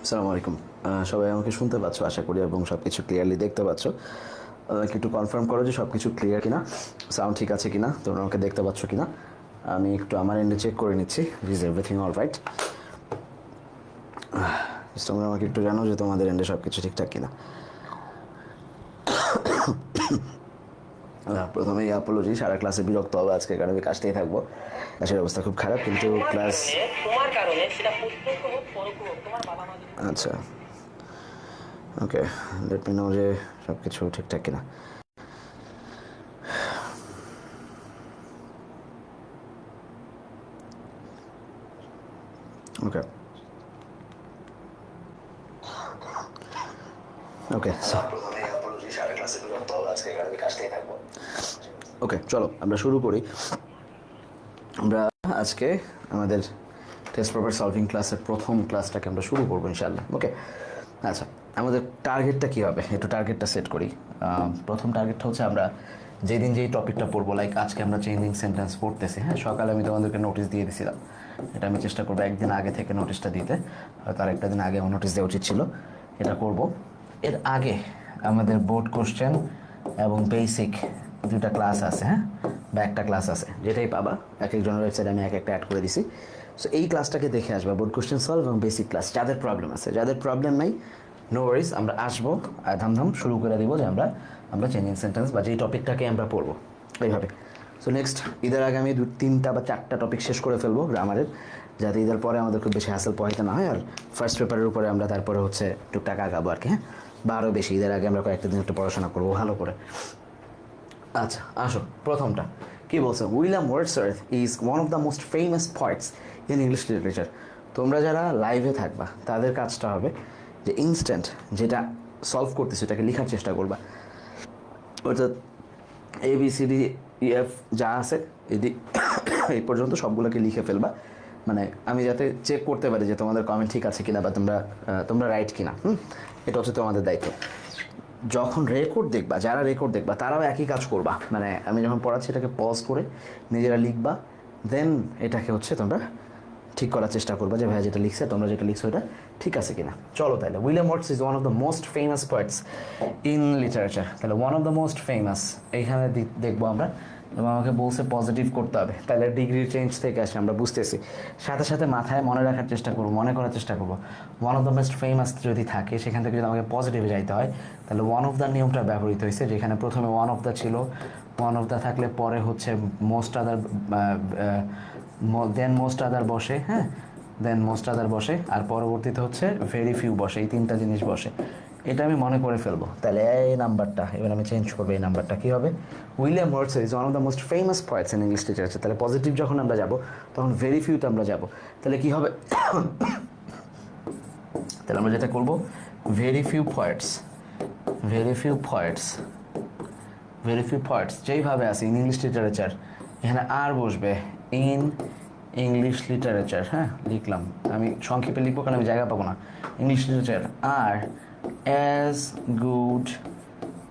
আসসালামু আলাইকুম। সবাই আমাকে শুনতে পাচ্ছ আশা করি, এবং সব কিছু ক্লিয়ারলি দেখতে পাচ্ছ। একটু কনফার্ম করো যে সব কিছু ক্লিয়ার কিনা, সাউন্ড ঠিক আছে কিনা, তোমরা আমাকে দেখতে পাচ্ছ কিনা। আমি একটু আমার এন্ডে চেক করে নিচ্ছি। Is everything all right? তোমরা আমাকে একটু জানো যে তোমাদের এন্ডে সব কিছু ঠিকঠাক কিনা। প্রথমেই অ্যাপোলজি, সারা ক্লাসে বিরক্ত হবে আজকে, কারণ আমি কাজটাই থাকবো। ক্লাসের অবস্থা খুব খারাপ, কিন্তু ক্লাস আচ্ছা ওকে, লেট মি নো যে সব কিছু ঠিকঠাক কিনা। ওকে ওকে ওকে, চলো আমরা শুরু করি। আমরা আজকে আমাদের টেস্ট পেপার সলভিং ক্লাসের প্রথম ক্লাসটাকে আমরা শুরু করবো ইনশাআল্লাহ। ওকে, আচ্ছা, আমাদের টার্গেটটা কী হবে, একটু টার্গেটটা সেট করি। প্রথম টার্গেটটা হচ্ছে আমরা যেদিন যেই টপিকটা পড়বো, লাইক আজকে আমরা চেঞ্জিং সেন্টেন্স পড়তেছি, হ্যাঁ, সকালে আমি তোমাদেরকে নোটিস দিয়ে দিয়েছিলাম। এটা আমি চেষ্টা করবো একদিন আগে থেকে নোটিশটা দিতে, হয়তো আরেকটা দিন আগে আমার নোটিস দেওয়া উচিত ছিল। এটা করব। এর আগে আমাদের বোর্ড কোশ্চেন এবং বেসিক দুটা ক্লাস আছে, হ্যাঁ, বা একটা ক্লাস আছে, যেটাই পাবা এক একজনের ওয়েবসাইটে আমি এক একটা অ্যাড করে দিছি। সো এই ক্লাসটাকে দেখে আসবা, বোর্ড কোশ্চেন সলভ এবং বেসিক ক্লাস। যাদের প্রবলেম আছে, যাদের প্রবলেম নাই, নো ওয়ারিজ, আমরা আসবো ধামধাম শুরু করে দিব যে আমরা চেঞ্জিং সেন্টেন্স বা যেই টপিকটাকে আমরা পড়বো এইভাবে। সো নেক্সট ঈদের আগে আমি 3টা বা 4টা টপিক শেষ করে ফেলবো গ্রামারের, যাতে ঈদের পরে আমাদের খুব বেশি হ্যাসেল পোহাইতে না হয়। আর ফার্স্ট পেপারের উপরে আমরা তারপরে হচ্ছে টুকটাক আগাবো আর কি, হ্যাঁ, বা আরও বেশি। ঈদের আগে আমরা কয়েকটা দিন একটু পড়াশোনা করবো ভালো করে। আচ্ছা আসো, প্রথমটা কি বলছে, William Wordsworth is one of the most famous poet's in English literature. তোমরা যারা লাইভে থাকবা তাদের কাজটা হবে যে ইনস্ট্যান্ট যেটা সলভ করতেছে সেটাকে লেখার চেষ্টা করবা। অর্থাৎ ABCDEF যা আছে এই পর্যন্ত সবগুলোকে লিখে ফেলবা, মানে আমি যাতে চেক করতে পারি যে তোমাদের কমেন্ট ঠিক আছে কিনা বা তোমরা রাইট কিনা। এটা হচ্ছে তোমাদের দায়িত্ব। যখন রেকর্ড দেখবা, যারা রেকর্ড দেখবা তারাও একই কাজ করবা, মানে আমি যখন পড়াচ্ছি এটাকে পজ করে নিজেরা লিখবা, দেন এটাকে হচ্ছে তোমরা ঠিক করার চেষ্টা করবা যে ভাইয়া যেটা লিখছে, তোমরা যেটা লিখছো এটা ঠিক আছে কিনা। চলো তাহলে, William Wordsworth is one of the most famous poets in literature. তাহলে one of the most famous এইখানে দেখবো আমরা, এবং আমাকে বলছে পজিটিভ করতে হবে, তাহলে ডিগ্রি চেঞ্জ থেকে আসে আমরা বুঝতেছি। সাথে সাথে মাথায় মনে রাখার চেষ্টা করবো, মনে করার চেষ্টা করবো। One of the most famous যদি থাকে, সেখান থেকে যদি আমাকে পজিটিভে যাইতে হয়, তাহলে ওয়ান অফ দ্য নিয়মটা ব্যবহৃত হয়েছে, যেখানে প্রথমে ওয়ান অফ দ্য ছিল, ওয়ান অফ দ্য থাকলে পরে হচ্ছে মোস্ট আদার, দেন মোস্ট আদার বসে, হ্যাঁ, দেন মোস্ট আদার বসে, আর পরবর্তীতে হচ্ছে ভেরি ফিউ বসে, এই 3টা জিনিস বসে। এটা আমি মনে করে ফেলবো। তাহলে এই নাম্বারটা এবার আমি চেঞ্জ করবো, এই নাম্বারটা কী হবে, William Wordsworth is one of the most famous poet's in English literature. তাহলে পজিটিভ যখন আমরা যাব তখন ভেরি ফিউতে আমরা যাব, তাহলে কী হবে, তাহলে আমরা যেটা করবো, very few poet's, very few poet's, very few poet's যেইভাবে আছে ইন ইংলিশ লিটারেচার, এখানে আর বসবে ইন ইংলিশ লিটারেচার, হ্যাঁ, লিখলাম। আমি সংক্ষেপে লিখবো কারণ আমি জায়গা পাবো না। ইংলিশ লিটারেচার আর অ্যাজ গুড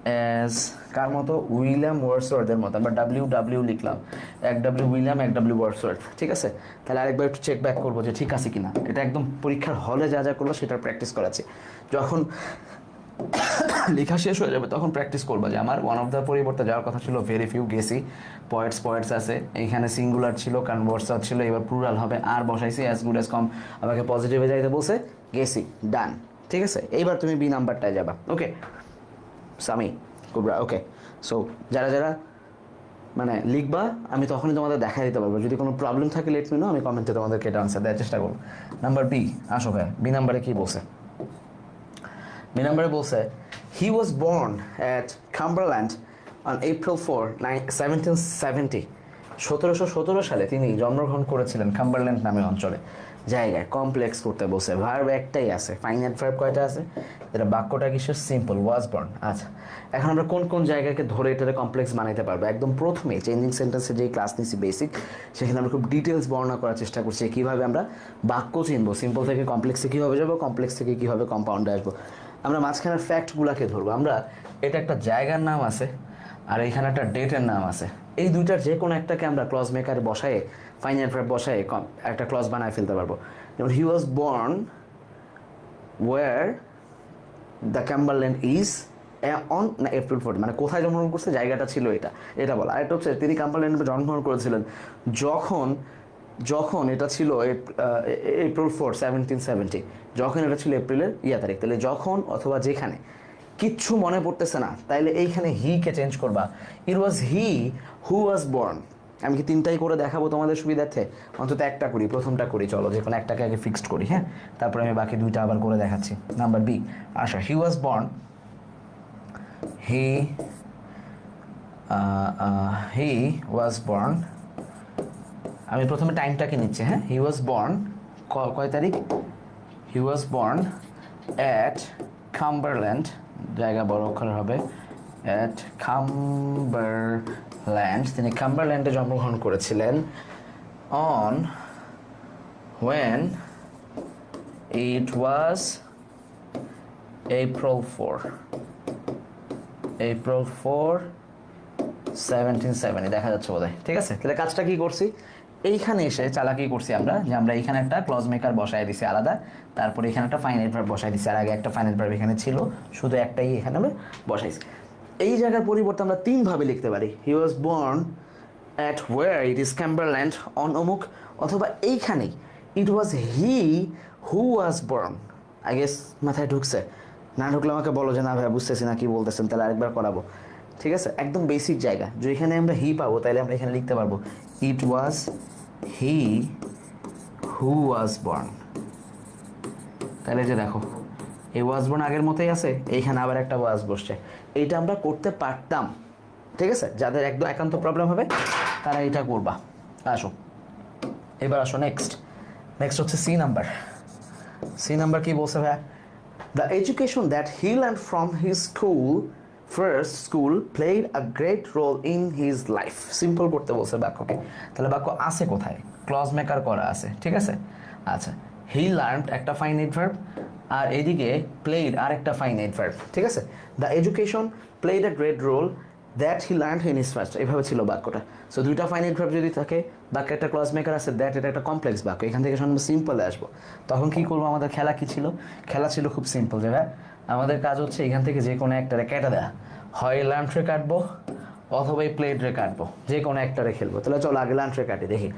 অ্যাজ কার মতো, উইলিয়াম ওয়ার্ডসওয়ার্থের মতো। আমরা WW লিখলাম, এক W উইলিয়াম, এক W ওয়ার্ডসওয়ার্থ, ঠিক আছে। তাহলে আরেকবার একটু চেক ব্যাক করবো যে ঠিক আছে কিনা। এটা একদম পরীক্ষার হলে যা যা করলো সেটার প্র্যাকটিস করাচ্ছি। যখন লেখা শেষ হয়ে যাবে তখন প্র্যাকটিস করবো যে আমার ওয়ান অফ দ্য পরিবর্তে যাওয়ার কথা ছিল ভেরি ফিউ, গেছি। পয়েটস আছে, এইখানে সিঙ্গুলার ছিল কারণ ওয়ার্ডসওয়ার্থ ছিল, এবার প্লুরাল হবে, আর বসাইছি অ্যাজ গুড অ্যাজ কম, আমাকে পজিটিভে যাইতে বলছে, গেছি, ডান, ঠিক আছে। এইবার তুমি বি নাম্বারটায় যাবা। ওকে সামি কুবরা, ওকে। সো যারা যারা মানে লিখবা, আমি তখনই তোমাদের দেখা দিতে পারবো। যদি কোনো প্রবলেম থাকে লেট মি নো, আমি কমেন্টে তোমাদেরকে এটা আনসার দেওয়ার চেষ্টা করবো। নাম্বার বি, আসো ভাই, বি নাম্বারে কী বলছে, বি নাম্বারে বলছে, he was born at Cumberland on April 4, 1770। 1717 সালে তিনি জন্মগ্রহণ করেছিলেন কাম্বারল্যান্ড নামে অঞ্চলে। জায়গায় কমপ্লেক্স করতে বসে, ভার্ব একটাই আছে, ফাইনাইট ভার্ব কয়টা আছে, এটা বাক্যটা কিসের, সিম্পল, ওয়াজ বর্ন। আচ্ছা, এখন আমরা কোন কোন জায়গাকে ধরে এটাতে কমপ্লেক্স বানাইতে পারবো। একদম প্রথমে চেঞ্জিং সেন্টেন্সের যেই ক্লাস নিচ্ছি বেসিক, সেখানে আমরা খুব ডিটেলস বর্ণনা করার চেষ্টা করছি কীভাবে আমরা বাক্য চিনবো, সিম্পল থেকে কমপ্লেক্সে কীভাবে যাবো, কমপ্লেক্স থেকে কীভাবে কম্পাউন্ডে আসবো। আমরা মাঝখানের ফ্যাক্টগুলোকে ধরবো। আমরা এটা একটা জায়গার নাম আছে, আর এখানে একটা ডেটের নাম আছে, এই দুইটার যে কোনো একটাকে আমরা ক্লজ মেকারে বসায়ে ফাইনাইট ভার্ব বসায়ে একটা ক্লজ বানায় ফেলতে পারবো। যেমন he was born where the Cumberland is on না এপ্রিল 14, মানে কোথায় জন্মগ্রহণ করছে, জায়গাটা ছিল এটা বলা। আরেকটা হচ্ছে তিনি ক্যাম্বারল্যান্ডে জন্মগ্রহণ করেছিলেন যখন এটা ছিল এপ্রিল 4, 1770, যখন এটা ছিল এপ্রিলের তারিখ। তাহলে যখন অথবা যেখানে কিচ্ছু মনে পড়তেছে না, তাইলে এইখানে কে চেঞ্জ করবা। ইট was he who was born. আমি কি তিনটাই করে দেখাবো তোমাদের সুবিধার্থে? অন্তত একটা করি, প্রথমটা করি, চলো যে কোনো একটাকে আগে ফিক্সড করি, হ্যাঁ, তারপরে আমি বাকি দুইটা আবার করে দেখাচ্ছি। নাম্বার বি, আচ্ছা, হি was born, he was born. আমি প্রথমে টাইমটাকে নিচ্ছি, হ্যাঁ। হি ওয়াজ বর্ন কয় তারিখ? হি ওয়াজ বর্ন অ্যাট কাম্বারল্যান্ড, জায়গা বড় অক্ষর হবে, অ্যাট কাম্বারল্যান্ড, তিনি কাম্বারল্যান্ডে জন্মগ্রহণ করেছিলেন। On when it was April 4, 1770 দেখা যাচ্ছে বোধহয়, ঠিক আছে। তাহলে কাজটা কি করছি, এইখানে এসে চালাকি করছি আমরা, যে আমরা এইখানে একটা ক্লজ মেকার বসায় দিছি আলাদা, তারপরে এখানে একটা ফাইনাইট ভার্ব বসাই দিছি, আর আগে একটা ফাইনাইট ভার্ব এখানে ছিল, শুধু একটাই এখানে আমরা বসাইছি। এই জায়গার পরিবর্তে আমরা তিনভাবে লিখতে পারি, he was born at where it is Cumberland on অমুক, অথবা এইখানেই it was he who was born. I guess মাথায় ঢুকছে? না ঢুকলে আমাকে বলো যে না ভাই বুঝতেছি না কি বলতেছেন, তাহলে আরেকবার করাবো, ঠিক আছে। একদম বেসিক জায়গা, যে এখানে আমরা হি পাবো, তাহলে আমরা এখানে লিখতে পারবো ইট was he who was born. তাহলে যে দেখো এই ওয়াজ বর্ন আগের মতোই আছে, এইখানে আবার একটা ওয়াজ বসছে। এইটা আমরা করতে পারতাম, ঠিক আছে। যাদের একদম একান্ত প্রবলেম হবে তারা এটা করবা। আসো এবার আসো নেক্সট হচ্ছে সি নাম্বার কি বলছে ভাইয়া? The education that he learned from his first school played a great role in his life. Simple করতে বলছে বাক্যকে, তাহলে বাক্য আছে কোথায়? ক্লজ মেকার করা আছে, ঠিক আছে। আচ্ছা, হি লার্নড একটা ফাইনাইট ভার্ব, আর এদিকে প্লেড আর একটা ফাইনাইট ভার্ব, ঠিক আছে। The education played a great role that he learned in his first, এভাবে ছিল বাক্যটা। সো দুইটা ফাইনাইট ভার্ব যদি থাকে, বাক্যে একটা ক্লজ মেকার আছে, দ্যাট, এটা একটা কমপ্লেক্স বাক্য, এখান থেকে আমরা সিম্পলে আসবো। তখন কি করবো? আমাদের খেলা কি ছিল? খেলা ছিল খুব সিম্পল, যে ভাই আমাদের কাজ হচ্ছে এখান থেকে যে কোনো একটারে কেটে দেয়া, হয় লার্নড্রে কাটবো অথবা এই প্লেডরে কাটবো, যে কোনো একটারে খেলবো। তাহলে চলো আগে লার্নড্রে কাটি দেখি।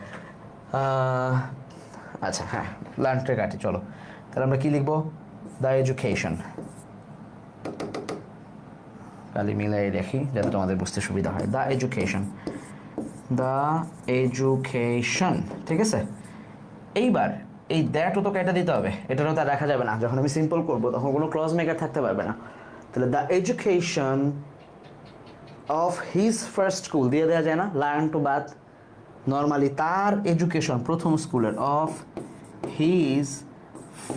আচ্ছা হ্যাঁ, লার্নড্রে কাটি, চলো। তাহলে আমরা কি লিখবো? দ্য এডুকেশন, কালি মিলাই দেখি যাতে তোমাদের বুঝতে সুবিধা হয়। দ্য এডুকেশন, ঠিক আছে। এইবার এই দ্যাটও তো কেটে দিতে হবে, এটারও তো রাখা যাবে না। যখন আমি সিম্পল করবো তখন কোনো ক্লজ মেকার থাকতে পারবে না। তাহলে the education of his first school দিয়ে দেওয়া যায় না, লার্ন টু বাদ। নর্মালি তার এডুকেশন প্রথম স্কুলের, অফ হিজ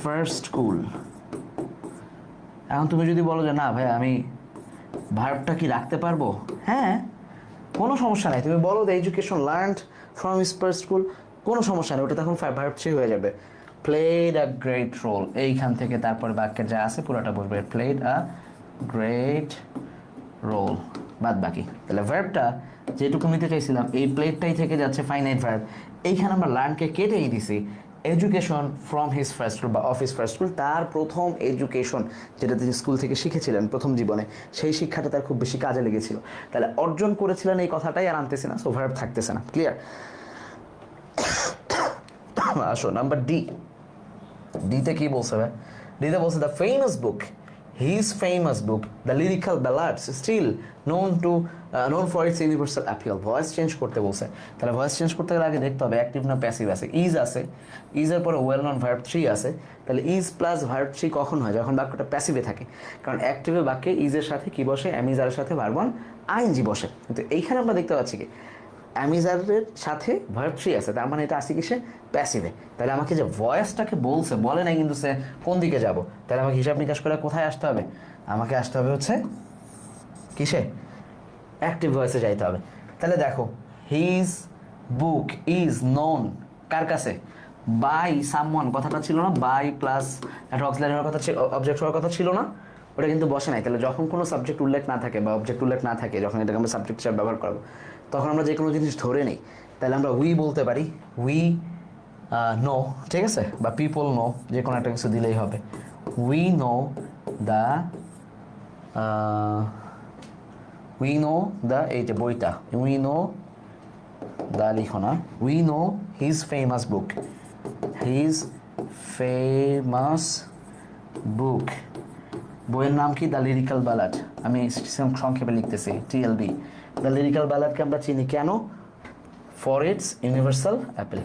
ফার্স্ট স্কুল। এখন তুমি যদি বলো যে না ভাই আমি ভার্বটা কি রাখতে পারবো, হ্যাঁ কোনো সমস্যা নাই, তুমি বলো the education learned from his first school, কোনো সমস্যা নেই, ওটা তখন ভার্ব 3 হয়ে যাবে। প্লেড আ গ্রেট রোল, এইখান থেকে তারপর বাক্যের যা আছে পুরোটা বসবে, প্লেড আ গ্রেট রোল, বাদ বাকি। তাহলে ভার্বটা যেটুকু নিতে চাইছিলাম এই প্লেডটাই থেকে যাচ্ছে ফাইনাইট ভার্ব। এইখানে আমরা লার্নকে কেটেই দিছি, education from his first school বা অফ হিজ ফার্স্ট স্কুল, তার প্রথম এডুকেশন যেটা তিনি স্কুল থেকে শিখেছিলেন প্রথম জীবনে, সেই শিক্ষাটা তার খুব বেশি কাজে লেগেছিল। তাহলে অর্জন করেছিলেন এই কথাটাই আর আনতেছে না, সো ভার্ব থাকতেছে না। ক্লিয়ার? আসো নাম্বার ডিতে কি বলছে ভাই? ডিতে বলছে the famous book, his famous book, the lyrical ballads, still known for its universal appeal. Voice change করতে বলছে, তাহলে ভয়েস চেঞ্জ করতে গেলে আগে দেখতে হবে অ্যাক্টিভ না প্যাসিভ আছে। ইজের পরে ওয়েল নন ভার্ব 3 আছে, তাহলে ইজ প্লাস ভার্ব 3 কখন হয়? যখন বাক্যটা প্যাসিভে থাকে। কারণ অ্যাক্টিভে বাক্যে ইজের সাথে কি বসে? অ্যামিজারের সাথে ভার্ব 1 আইএনজি বসে। কিন্তু এইখানে আমরা দেখতে পাচ্ছি কি অ্যামিজারের সাথে ভার্ব 3 আছে, তার মানে এটা আসে কিসে? প্যাসিভে। তাহলে আমাকে যে ভয়েসটাকে বলছে, বলে নাই কিন্তু সে কোন দিকে যাব, তাহলে আমাকে হিসাব নিকাশ করে কোথায় আসতে হবে? আমাকে আসতে হবে হচ্ছে কিসে? অ্যাক্টিভ ভয়েসে যাইতে হবে। তাহলে দেখো হিজ বুক ইজ নোন কার কাছে? বাই সামওয়ান, কথাটা ছিল না? বাই প্লাস একটা অক্সিলারি হওয়ার কথা ছিল, অবজেক্ট হওয়ার কথা ছিল না? ওটা কিন্তু বসে নাই। তাহলে যখন কোনো সাবজেক্ট উল্লেখ না থাকে বা অবজেক্ট উল্লেখ না থাকে, যখন এটাকে আমরা সাবজেক্ট হিসাবে ব্যবহার করবো, তখন আমরা যে কোনো জিনিস ধরে নিই, তাহলে আমরা উই বলতে পারি, উই নো, ঠিক আছে, বা পিপল নো, যে কোনো একটা কিছু দিলেই হবে। We know the, we know the, এই যে বইটা, উই নো দ্য লিখো না, we know his famous book, his famous বুক, বইয়ের নাম কি? The lyrical ballad. আমি সংক্ষেপে লিখতেছি, টিএলবি। দ্য লিরিক্যাল ব্যালাডকে আমরা চিনি কেন? For its universal Apple.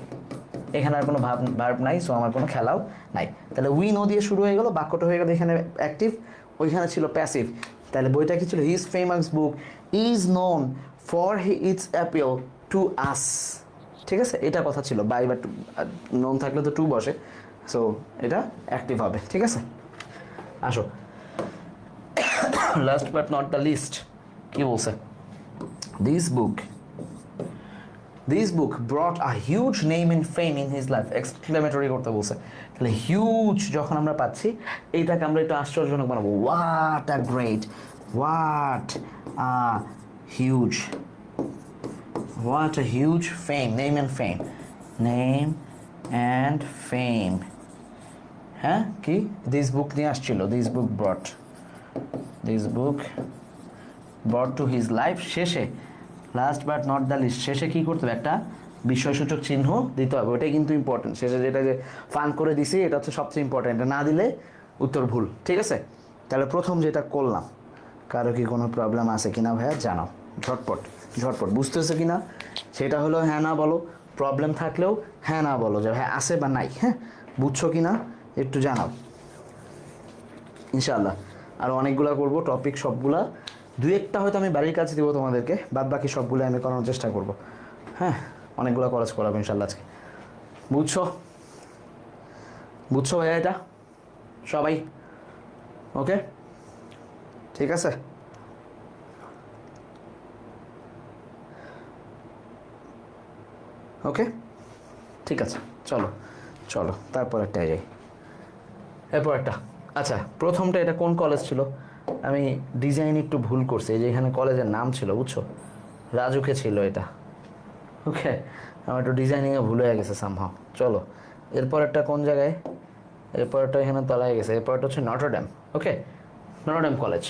এখানে আর কোনো ভার্ব নাই, সো আমার কোনো খেলাও নাই। তাহলে উই নো দিয়ে শুরু হয়ে গেল, বাক্যটা হয়ে গেল এখানে অ্যাক্টিভ, ওইখানে ছিল প্যাসিভ। তাহলে বইটা কি ছিল? His famous book is known for its Apple to us, ঠিক আছে, এটা কথা ছিল। বাই বা নোন থাকলে তো টু বসে, সো এটা অ্যাক্টিভ হবে, ঠিক আছে। আসো, last but not the least, কি বলছে? This book brought a huge name and fame in his life. Exclamatory করতে বলছে। তাহলে হিউজ যখন আমরা পাচ্ছি, এইটাকে আমরা একটু আশ্চর্যজনক বানাবো। What a great, what a huge, what a huge fame, name and fame, name and fame. হ্যাঁ কি? This book নিয়ে আসছিল, this book brought to his life, শেষে last but not the least, শেষে কী করতে হবে? একটা বিস্ময়সূচক চিহ্ন দিতে হবে, ওটাই কিন্তু ইম্পর্টেন্ট। শেষে যেটা যে ফান করে দিছি, এটা হচ্ছে সবচেয়ে ইম্পর্টেন্ট, এটা না দিলে উত্তর ভুল, ঠিক আছে। তাহলে প্রথম যেটা করলাম, কারো কি কোনো প্রবলেম আছে কিনা ভাইয়া জানাও, ঝটপট বুঝতেছে কিনা, সেটা হলো হ্যাঁ না বলো। প্রবলেম থাকলেও হ্যাঁ না বলো, যে হ্যাঁ আছে বা নাই, হ্যাঁ বুঝছো কিনা একটু জানাও, ইনশাআল্লাহ। আর অনেকগুলা করব টপিক, সবগুলা, দুই একটা হয়তো আমি বাড়ির কাছে দেবো তোমাদেরকে, বাদ বাকি সবগুলো আমি করানোর চেষ্টা করব। হ্যাঁ, অনেকগুলো কলেজ করাবো ইনশাল্লাহ আজকে। বুঝছো ভাইয়া এটা সবাই? ওকে, ঠিক আছে। ওকে, ঠিক আছে, চলো তারপর একটা যাই, এরপর একটা। আচ্ছা, প্রথমটা এটা কোন কলেজ ছিল? আমি ডিজাইন একটু ভুল করছি, এই যে এখানে কলেজের নাম ছিল, বুঝছো, রাজুকে ছিল এটা। ওকে, আমার একটু ডিজাইনিংয়ে ভুল হয়ে গেছে সামহাও। চলো, এরপর একটা কোন জায়গায়? এরপর একটা এখানে তলায় গেছে, এরপর একটা হচ্ছে নটরডেম। ওকে, নটরডেম কলেজ।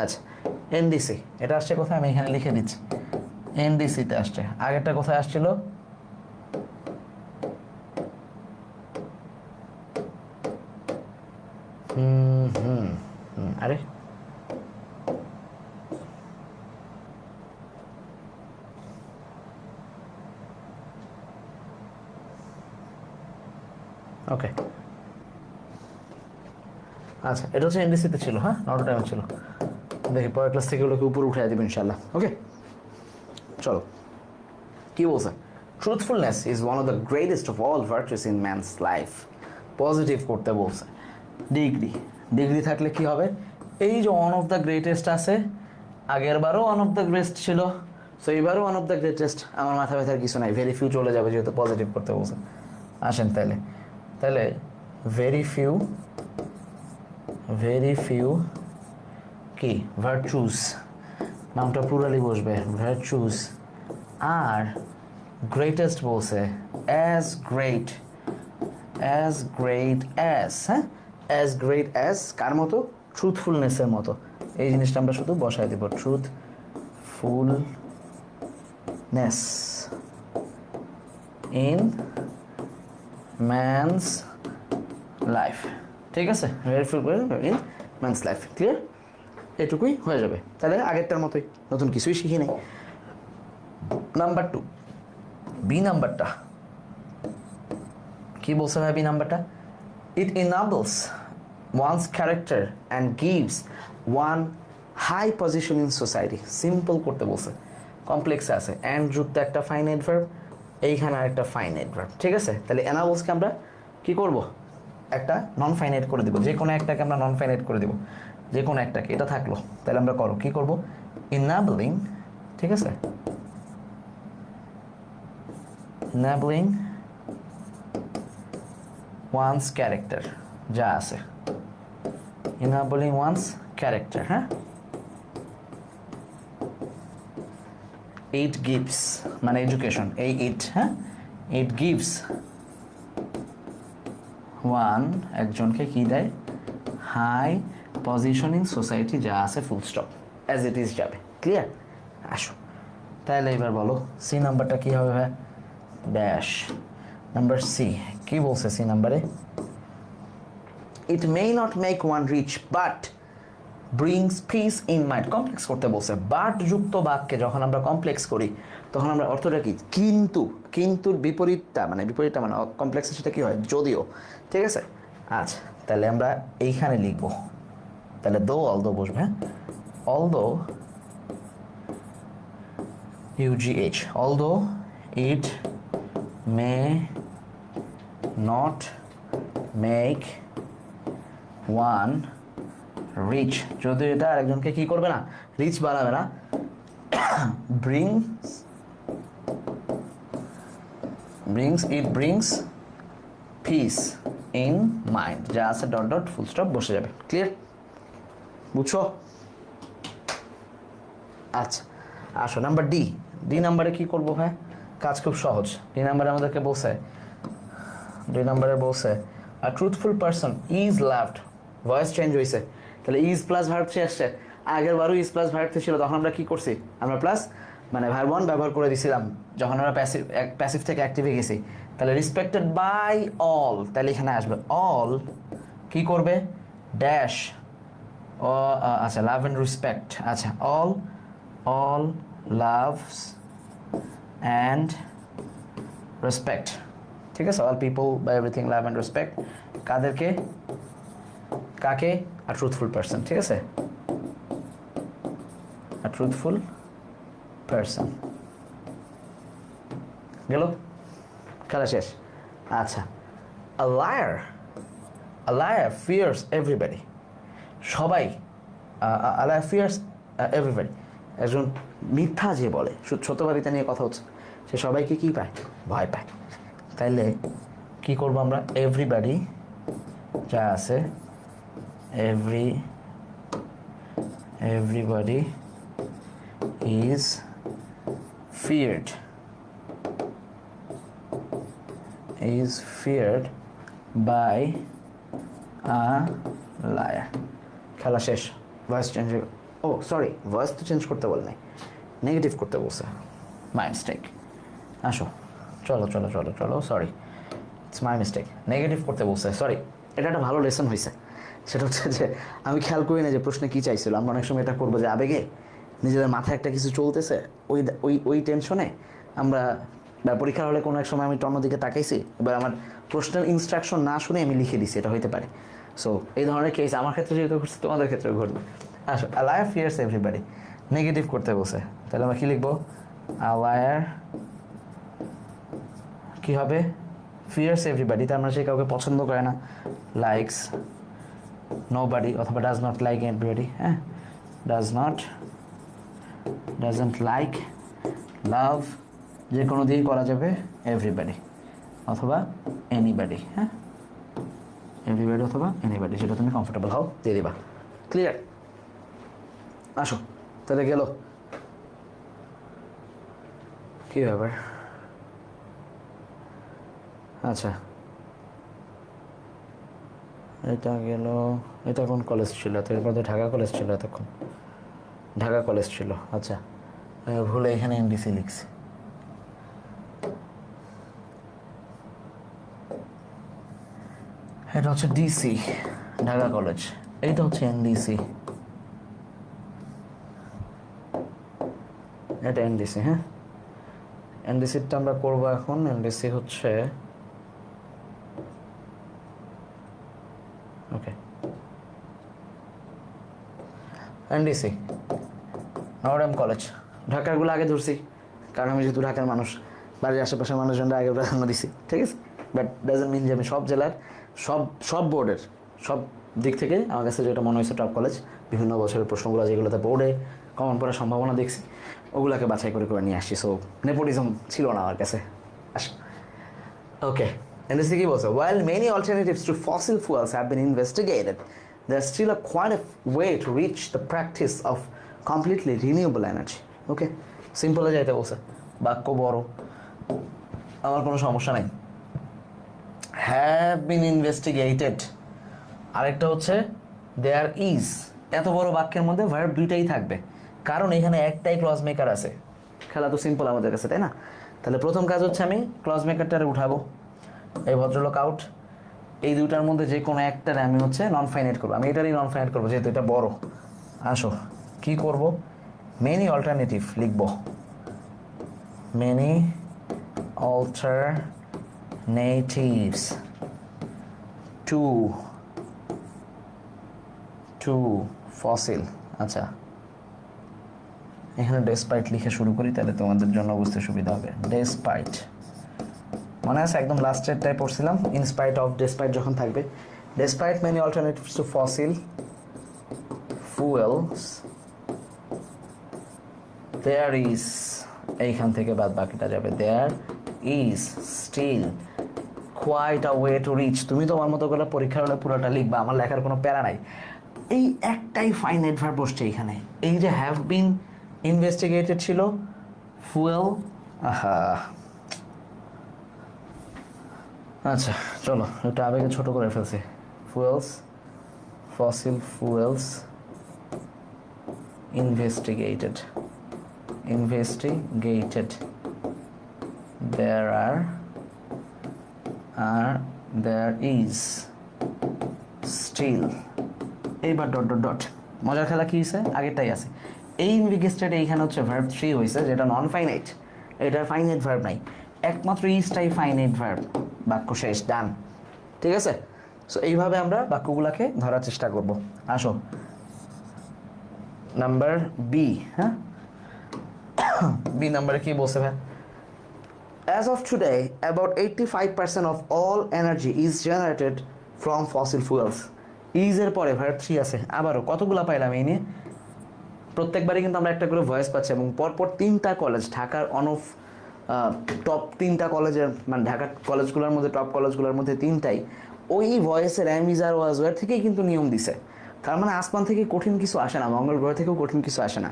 আচ্ছা, এনডিসি, এটা আসছে কোথায়? আমি এখানে লিখে দিচ্ছি, এনডিসিতে আসছে। আগেরটা কোথায় আসছিল? আরে ওকে, আচ্ছা, এটা হচ্ছে এনডিসিতে ছিল, হ্যাঁ নটরডেমে ছিল। দেখি পরের ক্লাস থেকে ওগুলোকে উপরে উঠে দেবো ইনশাল্লাহ। ওকে, চলো, কি বলছে? Truthfulness is one of the greatest of all virtues in man's life. Positive করতে বলছে। ডিগ্রি থাকলে কি হবে? এই যে ওয়ান অফ দ্য গ্রেটেস্ট আছে, আগের বারও ওয়ান অফ দ্য গ্রেটেস্ট ছিল, সো এইবারও ওয়ান অফ দ্য গ্রেটেস্ট। আমার মাথা ব্যথার কিছু নাই, ভেরি ফিউ চলে যাবে যেহেতু পজিটিভ করতে বলছে। আসেন তাহলে ভেরি ফিউ কি? ভার্চুস, নামটা পুরালি বসবে, ভার্চুস। আর গ্রেটেস্ট বলছে, অ্যাজ গ্রেট অ্যাজ, হ্যাঁ অ্যাজ গ্রেট অ্যাজ, কার মতো? ট্রুথফুলনেসের মতো। এই জিনিসটা আমরা শুধু বসায় দেব, ট্রুথফুলনেস ইন ম্যানস লাইফ, ঠিক আছে, ইন ম্যানস লাইফ। ক্লিয়ার? এটুকুই হয়ে যাবে। তাহলে আগেরটার মতোই, নতুন কিছুই শিখি নেই। নাম্বার 2, বি নাম্বারটা কি বলছে ভাই? বি নাম্বারটা, ইট enables one's character and gives one high position in society. Simple করতে বলছে, কমপ্লেক্সে আছে, অ্যান্ড যুক্ত একটা ফাইনাইট ভার্ব, এইখানে আরেকটা ফাইনাইট ভার্ব, ঠিক আছে। তাহলে enablesকে আমরা কি করব? একটা নন ফাইনাইট করে দিব, যে কোনো একটাকে আমরা নন ফাইনাইট করে দিব, যে কোনো একটাকে। এটা থাকলো, তাহলে আমরা কি করব? enabling, ঠিক আছে, enabling one's character, যা আছে, enabling one's character, হ্যাঁ ইট গিভস মানে এডুকেশন, এই ইট, হ্যাঁ, ইট গিভস ওয়ান একজনকে কি দেয়, হাই পজিশন ইন সোসাইটি, যা আছে full stop, as it is যাবে। ক্লিয়ার? আসো তাহলে এবার বলো সি নাম্বারটা কী হবে ভাই? ড্যাশ নাম্বার সি কি বলছে সি নাম্বারে? It may not make one rich but brings peace in mind. Complex করতে বলছে, বাট যুক্ত বাক্যে যখন আমরা কমপ্লেক্স করি তখন আমরা অর্থটা কি, কিন্তু, কিন্তুর বিপরীতটা মানে কমপ্লেক্সের সাথে কী হয়, যদিও। ঠিক আছে, আচ্ছা তাহলে আমরা এইখানে লিখবো, তাহলে অলদো বসবে, হ্যাঁ, although UGH, although it may not make one rich, যদি এটা আরেকজনকে কি করবে না, রিচ বাড়াবে না, brings peace in mind, যা আছে ডট ডট ফুল স্টপ বসে যাবে। ক্লিয়ার? বুঝছো? আচ্ছা আসো নাম্বার ডি নাম্বারে কি করবো ভাই? কাজ খুব সহজ। ডি নাম্বারে আমাদেরকে বলছে, a truthful person is loved, voice change হয়েছে, তাহলে ইজ প্লাস ভার্ব থ্রি আসছে। আগের বারও ইজ প্লাস ভার্ব থ্রি ছিল, তখন আমরা কি করছি, আমরা প্লাস মানে ভার্ব ওয়ান ব্যবহার করে দিছিলাম যখন আমরা প্যাসিভ থেকে অ্যাক্টিভে গেছি। তাহলে রেসপেক্টেড বাই অল, তাহলে এখানে আসবে অল কি করবে, ড্যাশ ও আচ্ছা লাভ অ্যান্ড রেসপেক্ট, আচ্ছা all loves and respect, ঠিক আছে, all people by everything love and respect, কাদেরকে, কাকে, a truthful person, ঠিক আছে, a truthful person, গেল, খেলা শেষ। আচ্ছা a liar fears everybody, সবাই a liar fears everybody, একজন মিথ্যা যে বলে, সত্যবাদিতা নিয়ে কথা হচ্ছে, সে সবাইকে কি পায়, ভয় পায়। তাইলে কি করবো আমরা, এভরিবডি যা আছে, everybody is feared by a liar, খেলা শেষ। ভয়েস চেঞ্জ, ও সরি ভয়েস তো চেঞ্জ করতে বল নাই, নেগেটিভ করতে বলছে, মাই মিস্টেক। আসো চলো sorry, it's my mistake, negative করতে বলছে, সরি। এটা একটা ভালো লেসন হয়েছে, সেটা হচ্ছে যে আমি খেয়াল করি না যে প্রশ্নে কী চাইছিল। আমরা অনেক সময় এটা করবো যে আবেগে নিজেদের মাথায় একটা কিছু চলতেছে, ওই টেনশনে আমরা, পরীক্ষার হলে কোনো এক সময় আমি অন্যদিকে তাকাইছি, এবার আমার প্রশ্নের ইনস্ট্রাকশন না শুনে আমি লিখে দিছি, এটা হইতে পারে। সো এই ধরনের কেস আমার ক্ষেত্রে যেহেতু ঘটছে, তোমাদের ক্ষেত্রেও ঘটবে। আসো a liar fears everybody, negative করতে বসে, তাহলে আমরা কি লিখবো, a liar কি হবে, fears everybody, তার মানে সে কাউকে পছন্দ করে না, likes nobody অথবা does not like everybody, হ্যাঁ, doesn't like, love যে কোনো দিয়েই করা যাবে, everybody অথবা anybody, হ্যাঁ, everybody অথবা anybody, যেটা তুমি কমফোর্টেবল হও দিয়ে দিবা। ক্লিয়ার? আসো তাহলে গেল, কি ব্যাপার, আচ্ছা এটা গেল, এটা কোন কলেজ ছিল, এরপর তো ঢাকা কলেজ ছিল, এতক্ষণ ঢাকা কলেজ ছিল। আচ্ছা ভুলে এখানে এনডিসি লিখছি, এটা হচ্ছে ডিসি ঢাকা কলেজ, এইটা হচ্ছে এনডিসি, এটা এনডিসি, হ্যাঁ, এনডিসিটা আমরা করবো এখন। এনডিসি হচ্ছে ওকে, এনডিসি নবরম কলেজ, ঢাকারগুলো আগে ধরছি কারণ আমি যেহেতু ঢাকার মানুষ, বাড়ির আশেপাশের মানুষজনরা আগে প্রাধান্য দিছি, ঠিক আছে। বাট ডাজন্ট মিন যে আমি সব জেলার সব বোর্ডের সব দিক থেকে আমার কাছে যেটা মনে হয়েছে টপ কলেজ, বিভিন্ন বছরের প্রশ্নগুলো যেগুলোতে বোর্ডে কমন পড়ার সম্ভাবনা দেখছি, ওগুলোকে বাছাই করে নিয়ে আসছি। সো নেপোটিজম ছিল না আমার কাছে। ওকে, এনডিসি কি বলছে, while many alternatives to fossil fuels have been investigated, there's still a quite a way to reach the practice of completely renewable energy. ওকে, সিম্পলে যাইতে বলছে, বাক্য বড়, আমার কোনো সমস্যা নাই। হ্যাভ বিন ইনভেস্টিগেটেড, আরেকটা হচ্ছে দেয়ার ইজ। এত বড় বাক্যের মধ্যে ভার্ব দুইটাই থাকবে, কারণ এখানে একটাই ক্লজ মেকার আছে। খেলা তো সিম্পল আমাদের কাছে, তাই না? তাহলে প্রথম কাজ হচ্ছে আমি ক্লজ মেকারটারে উঠাবো, এই ভদ্রলোক আউট। এই দুইটার মধ্যে যে কোনো একটারে আমি হচ্ছে নন ফাইনাইট করবো, আমি এটারই নন ফাইনাইট করবো যেহেতু এটা বড়। আসো কি করব, মেনি অল্টারনেটিভ লিখবো, মেনি alternatives to fossil। আচ্ছা, এখানে ডেসপাইট লিখে শুরু করি, তাহলে তোমাদের জন্য বুঝতে সুবিধা হবে। ডেসপাইট মনে আছে একদম লাস্টেরটাই পড়ছিলাম, ইনস্পাইট অফ ডেসপাইট যখন থাকবে। Despite many alternatives to fossil fuels there is, এইখান থেকে বাদ বাকিটা যাবে, there is still quite a way to reach. তুমি তোমার মতো করে পরীক্ষার হলে পুরোটা লিখবা, আমার লেখার কোনো প্যারা নাই। এই একটাই ফাইনাইট ভার্ব বসছে এইখানে, এই যে হ্যাভ বিন ইনভেস্টিগেটেড ছিল, ফুয়েল, আহা আচ্ছা চলো এটা আবেগে ছোট করে ফেলছি। Fuels, fossil fuels investigated, there is still, এইবার ডট ডট ডট। মজার খেলা কি হয়েছে, আগেরটাই আছে। এই ইনভেস্টিগেটেড এইখানে হচ্ছে ভার্ব 3 হয়েছে, যেটা নন ফাইনাইট, এটার ফাইনাইট ভার্ব নাই, একমাত্র ইজটাই ফাইনাইট ভার্ব। বাক্য শেষ, ডান। ঠিক আছে, সো এইভাবে আমরা বাক্যগুলোকে ধরার চেষ্টা করব। আসো নাম্বার বি। হ্যাঁ, বি নাম্বারে কি বলছে ভাই? As of today, about 85% of all energy is generated from fossil fuels. Is এর পরে ভার্ব 3 আছে। আবারও কতগুলা পাইলাম এই নিয়ে? প্রত্যেকবারই কিন্তু আমরা একটা করে ভয়েস পাচ্ছি, এবং পরপর 3টা কলেজ, ঢাকার অনফ টপ 3টা কলেজের, মানে ঢাকার কলেজগুলোর মধ্যে, টপ কলেজগুলোর মধ্যে 3টাই ওই ভয়েসের অ্যামিজার ওয়াজওয়ার থেকেই কিন্তু নিয়ম দিছে। তার মানে আসমান থেকে কঠিন কিছু আসে না, মঙ্গল গ্রহ থেকেও কঠিন কিছু আসে না।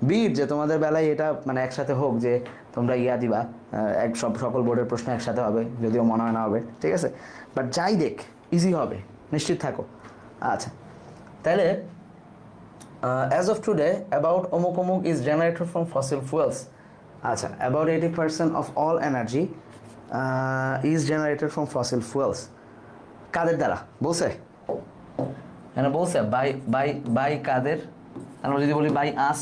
বিট যে তোমাদের বেলায় এটা মানে একসাথে হোক, যে তোমরা দিবা সকল বোর্ডের প্রশ্ন একসাথে হবে, যদিও মনে হয় না হবে, ঠিক আছে, বাট যাই দেখ ইজি হবে, নিশ্চিত থাকো। আচ্ছা, তাহলে অ্যাজ অফ টুডে অ্যাবাউট অমুক অমুক is generated from fossil fuels. আচ্ছা, about 80% of all energy is generated from fossil fuels. কাদের দ্বারা বলছে? এখানে বলছে বাই বাই বাই কাদের। আমরা যদি বলি বাই আস,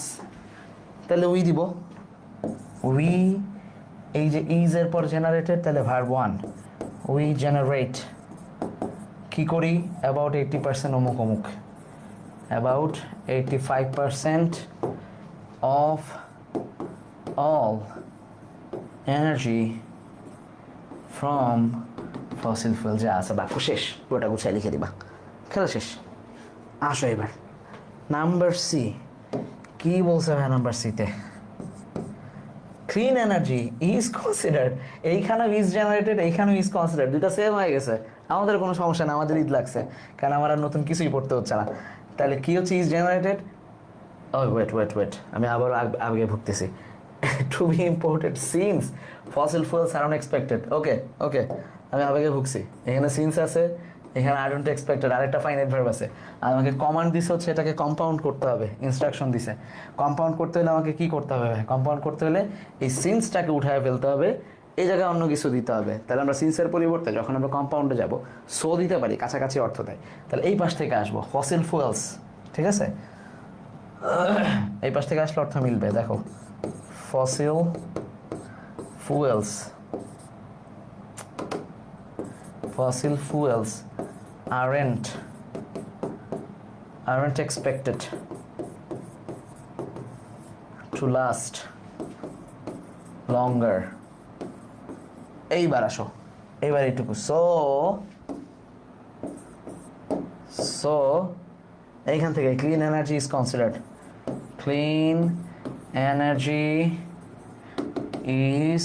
তাহলে উই দিব, উই, এই যে ইজ এর পর জেনারেটেড, তাহলে ভার্ব 1, উই জেনারেট, কি করি, অ্যাবাউট 80% অমুক অমুক, about 85% of all energy from fossil fuel. যা আছে বাক্য শেষ, পুরোটা গুছাই লিখে দিবা, খেলা শেষ। আসো এবার নাম্বার সি, কি বলছে ভাই নাম্বার সিতে? ক্লিন এনার্জি ইজ কনসিডার্ড, এইখানে ইজ জেনারেটেড, এইখানে ইজ কনসিডার্ড, দুটো সেম হয়ে গেছে। আমাদের কোনো সমস্যা না, আমাদের ঈদ লাগছে, কারণ আমার আর নতুন কিছুই পড়তে হচ্ছে না। তাহলে কি হচ্ছে ইজ জেনারেটেড? ওয়েট, আমি আবার আগে ভুগতেছি। To be imported since fossil fuels are unexpected. Okay, আমি আবেগে ভুগছি। এখানে সিন্স আছে, এখানে আই ডোন্ট এক্সপেক্টেড, আরেকটা ফাইনাইট ভার্ব আছে। আর আমাকে কমান্ড দিছে হচ্ছে এটাকে কম্পাউন্ড করতে হবে, ইনস্ট্রাকশন দিছে। কম্পাউন্ড করতে হলে আমাকে কি করতে হবে? কম্পাউন্ড করতে হলে এই সিন্সটাকে উঠায় ফেলতে হবে, এই জায়গায় অন্য কিছু দিতে হবে। তাহলে আমরা সিন্সের পরিবর্তে যখন আমরা কম্পাউন্ডে যাব, সো দিতে পারি, কাছাকাছি অর্থ দেয়। তাহলে এই পাশ থেকে আসবো ফসিল ফুয়েলস, ঠিক আছে, এই পাশ থেকে আসলে অর্থ মিলবে। দেখো fossil fuels, aren't expected to last longer. এইবার আসো, এইবার এইটুকু, সো এইখান থেকে clean energy is considered, clean energy is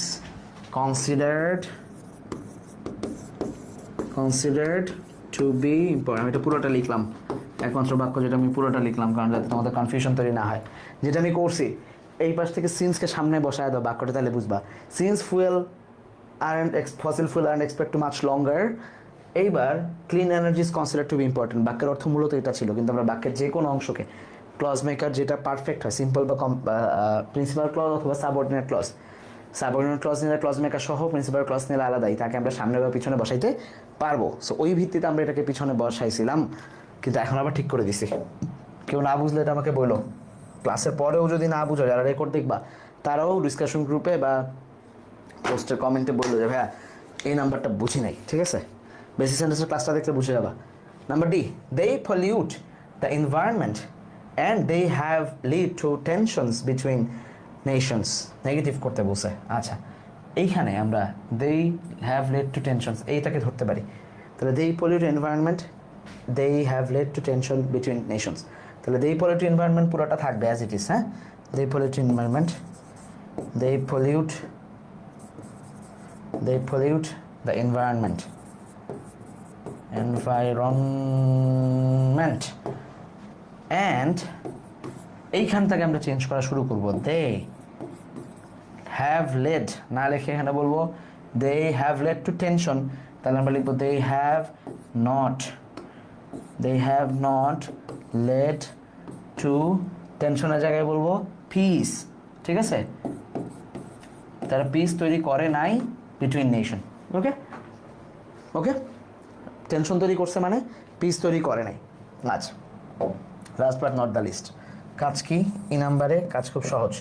considered to be important. আমি এটা পুরোটা লিখলাম, একমাত্র বাক্য যেটা আমি পুরোটা লিখলাম, কারণ যাতে তোমাদের কনফিউশন তৈরি না হয়। যেটা আমি করছি, এই পাশ থেকে সিন্সকে সামনে বসায় দাও বাক্যটা, তাহলে বুঝবা। Since fuel aren't fossil fuel aren't expect to much longer, এইবার clean energy is consider to be important. বাক্যের অর্থ মূলত এটা ছিল, কিন্তু আমরা বাক্যের যে কোনো অংশকে ক্লজ মেকার যেটা পারফেক্ট হয়, সিম্পল বা প্রিন্সিপাল ক্লজ অথবা সাবঅর্ডিনেট ক্লজ, সাবঅর্ডিনেট ক্লজ নিলে ক্লজ মেকার সহ, প্রিন্সিপাল ক্লজ নিলে আলাদাই, তাকে আমরা সামনে বা পিছনে বসাইতে পারবো। সো ওই ভিত্তিতে আমরা এটাকে পিছনে বসাইছিলাম, কিন্তু এখন আবার ঠিক করে দিছি। কেউ না বুঝলে এটা আমাকে বলো, ক্লাসের পরেও যদি না বুঝো, যারা রেকর্ড দেখবা তারাও ডিসকাশন গ্রুপে বা পোস্টের কমেন্টে বললো যে ভাইয়া এই নাম্বারটা বুঝি নাই, ঠিক আছে? বেসিক সেন্টেন্সের ক্লাসটা দেখলে বুঝে যাবা। Number D, they pollute the environment and they have lead to tensions between nations, negative করতে বসে। আচ্ছা, এইখানে আমরা they have led to tensions এইটাকে ধরতে পারি, তাহলে they pollute environment, they have led to tension between nations, তাহলে দে পলিউট এনভায়রনমেন্ট পুরোটা থাকবে অ্যাজ ইট ইজ। হ্যাঁ, they pollute environment, they pollute the environment and এইখান থেকে আমরা চেঞ্জ করা শুরু করব। they have led না লিখে এখানে বলবো they have led to tension, তাহলে আমরা লিখবো they have not led to টেনশনের জায়গায় বলবো peace, ঠিক আছে? তারা পিস তৈরি করে নাই between nation. Okay okay, tension তৈরি করছে মানে পিস তৈরি করে নাই। আচ্ছা, last but not the least, কাজ কি? এই নাম্বারে কাজ খুব সহজ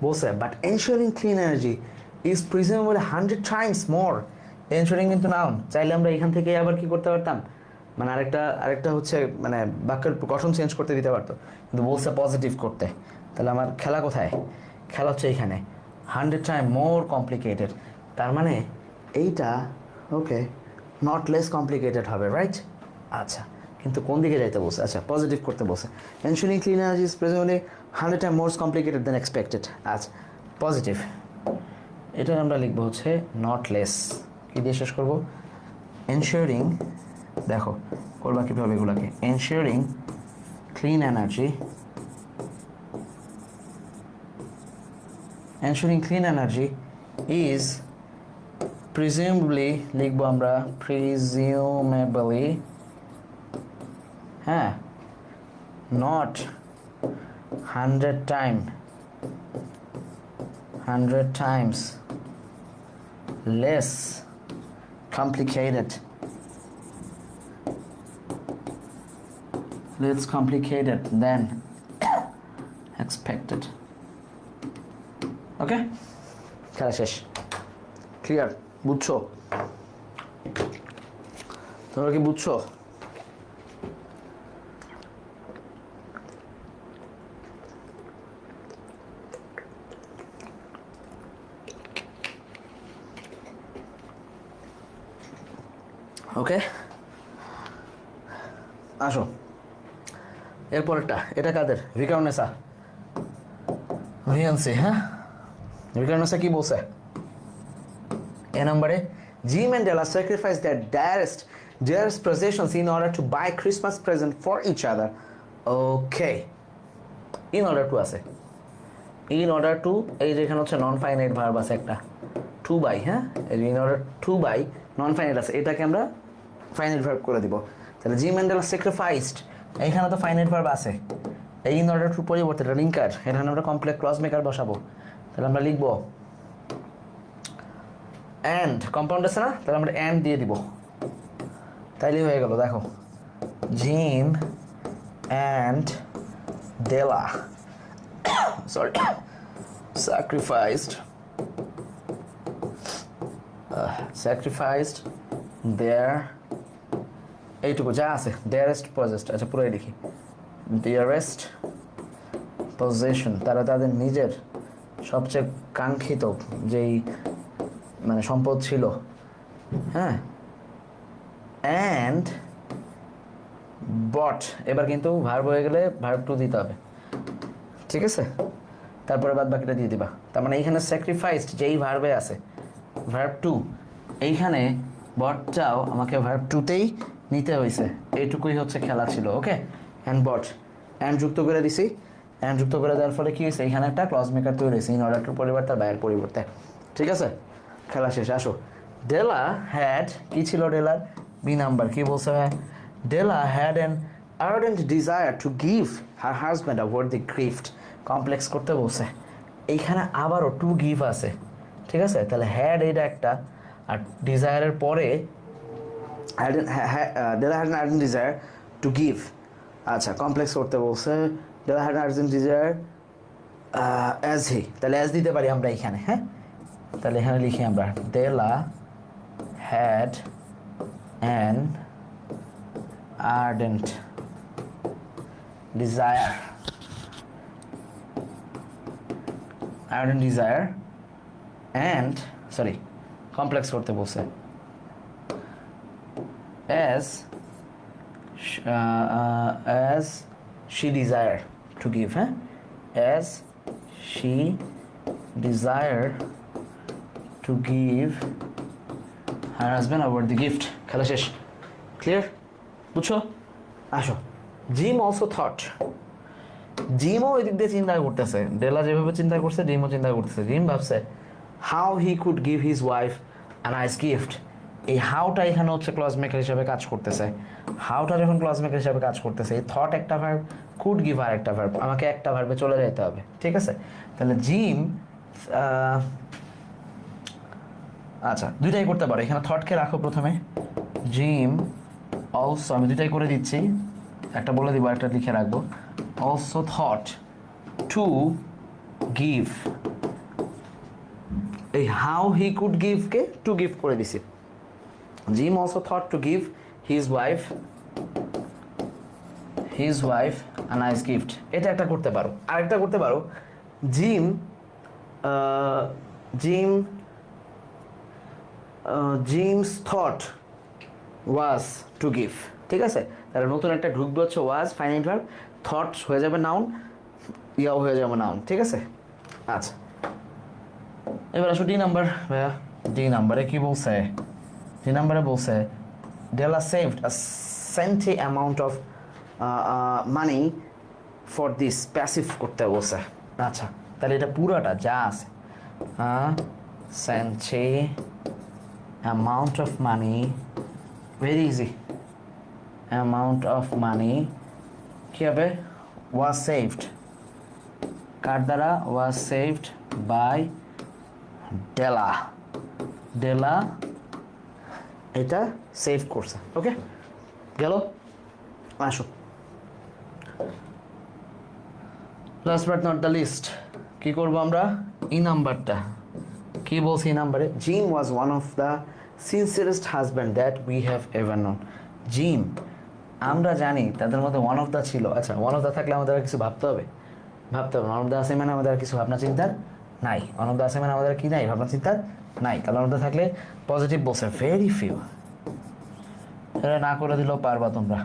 বলছে, but ensuring clean energy is presumably 100 times more. Ensuring কিন্তু নাউন, চাইলে আমরা এখান থেকে আবার কি করতে পারতাম, মানে আরেকটা হচ্ছে মানে বাক্যের গঠন চেঞ্জ করতে দিতে পারতো, কিন্তু বলছে পজিটিভ করতে। তাহলে আমার খেলা কোথায়? খেলা হচ্ছে এইখানে, 100 টাইম মোর কমপ্লিকেটেড, তার মানে এইটা ওকে নট লেস কমপ্লিকেটেড হবে, রাইট? আচ্ছা, কিন্তু কোন দিকে যাইতে বলছে? আচ্ছা, পজিটিভ করতে বলছে। Ensuring clean energy is presently 100 time more complicated than expected. আচ্ছা, পজিটিভ, এটা আমরা লিখবো হচ্ছে নট লেস। কি দিয়ে শেষ করবো? এনশিওরিং, দেখো করবা কীভাবে এগুলোকে, ensuring clean energy, ensuring clean energy is presumably লিখবো আমরা presumably, হ্যাঁ, not 100 times less complicated than expected. ওকে, খেলা শেষ, ক্লিয়ার? বুঝছো? তোমরা কি বুঝছো? ওকে, আসো এরপরটা। এটা কাদের? ভিকারনেসা, ভিএনসি। হ্যাঁ, ভিকারনেসা কি বলছে এ নম্বরে? Jim and Della sacrificed their dearest possessions in order to buy Christmas present for each other. Okay, in order to আছে, in order to, এই যেখানে হচ্ছে নন ফাইনাইট ভার্ব আছে একটা, টু বাই। হ্যাঁ, এই in order to buy non finite আছে, এটাকে আমরা ফাইনাইট ভার্ব করে দিব। তাহলে Jim and Della sacrificed, এইখানে তো ফাইনাইট ভার্ব আছে, এই in order to পরিবর্তে এটা লিঙ্কার, এখানে আমরা কমপ্লেক্স ক্লজ মেকার বসাবো। তাহলে আমরা লিখবো অ্যান্ড, কম্পাউন্ড আছে না, তাহলে আমরা অ্যান্ড দিয়ে দিব, তাইলেই হয়ে গেল। দেখো, Jim and Della sacrificed their, এইটুকু যা আছে dearest possessed, আচ্ছা পুরোই লিখি, dearest possession, তারা তাদের নিজের সবচেয়ে কাঙ্ক্ষিত যেই মানে সম্পদ ছিল। হ্যাঁ, অ্যান্ড বট, এবার কিন্তু ভার্ব হয়ে গেলে ভার্ব টু দিতে হবে, ঠিক আছে? তারপরে বাদ বাকিটা দিয়ে দিবা। তার মানে এইখানে স্যাক্রিফাইসড যেই ভার্বে আছে ভার্ব টু, এইখানে বটটাও আমাকে ভার্ব টুতেই নিতে হয়েছে, এইটুকুই হচ্ছে খেলা ছিল। ওকে, অ্যান্ড বট, অ্যান্ড যুক্ত করে দিছি, অ্যান্ড যুক্ত করে দেওয়ার ফলে কি হয়েছে, এখানে একটা ক্লজ মেকার তৈরি হয়েছে, ইন অর্ডার টু পরিবার তার ব্যয়ের পরিবর্তে। ঠিক আছে, খেলা শেষ, আসো। ডেলা হ্যাড, কি ছিল ডেলার, বি নাম্বার, কি বলছে ভাই, Della had an ardent desire to give her husband a worthy gift, complex করতে বলছে। এইখানে আবারও টু গিভ আছে, ঠিক আছে, তাহলে হ্যাড এটা একটা, আর ডিজায়ারের পরে Della had an ardent desire to give, আচ্ছা কমপ্লেক্স করতে বলছে, Della had an ardent desire as he, তাহলে অ্যাজ দিতে পারি আমরা এখানে, হ্যাঁ, তাহলে এখানে লিখি আমরা Della had an ardent desire and sorry complex করতে বলছে as she desire to give, হ্যাঁ, as she desire to give her husband a worthy gift, খেলা শেষ, ক্লিয়ার, বুঝছো? আসো, জিম অলসো থট, জিমও ওই দিক দিয়ে চিন্তা করতেছে, ডেলা যেভাবে চিন্তা করছে জিমও চিন্তা করতেছে। জিম ভাবছে how he could give his wife a nice gift, এই হাউটা এখানে হচ্ছে ক্লজ মেকার হিসাবে কাজ করতেছে। হাউটা যখন ক্লজ মেকার হিসাবে কাজ করতেছে, এই থট একটা ভার্ব, কুড গিভ আর একটা ভার্ব, আমাকে একটা ভার্বে চলে যেতে হবে, ঠিক আছে। তাহলে জিম আচ্ছা দুইটাই করতে পারো, এখানে থটকে রাখো প্রথমে, জিম অলসো, আমি দুইটাই করে দিচ্ছি, একটা বলে দিব একটা লিখে রাখবো, অলসো থট টু গিভ, এই হাউ হি কুড গিভকে টু গিভ করে দিছি। Jim also thought to give his wife a nice gift, এটা একটা করতে পারো। আরেকটা করতে পারো, Jim's thought was to give, ঠিক আছে। তাহলে নতুন একটা ঢুকবে হচ্ছে ওয়াজ, ফাইনাইট ভার্ব, থট হয়ে যাবে নাউন, ইয়াও হয়ে যাবে নাউন, ঠিক আছে। আচ্ছা এবার আসো ডি নাম্বার, ভাইয়া ডি নাম্বারে কি বলছে, ডি নাম্বারে বলছে Della saved a scanty amount of money for this, passive করতে বলছে। আচ্ছা তাহলে এটা পুরাটা যা আছে, scanty amount of money, very easy, amount of money কি হবে, ওয়াজ সেভড, কার দ্বারা, ওয়াজ সেভড বাই ডেলা, ডেলা এটা সেভ করছে, ওকে গেল। আসো last but not the least, কি করবো আমরা, ই নাম্বারটা কি বলছি, ই নাম্বারে Jim was one of the sincerest husband that we have ever known, Jim আমরা জানি তাদের মধ্যে ওয়ান অফ দ্য ছিল। আচ্ছা ওয়ান অফ দ্য থাকলে আমাদের আর কিছু ভাবতে হবে, ওয়ান অফ দ্য আছে মানে আমাদের আর কিছু ভাবনা চিন্তার নাই, ওয়ান অফ দ্য আছে মানে আমাদের কি নাই, ভাবনা চিন্তার নাই। তাহলে ওয়ান অফ দ্য থাকলে পজিটিভ বলছে, ভেরি ফিউ, এটা না করে দিলেও পারবা তোমরা,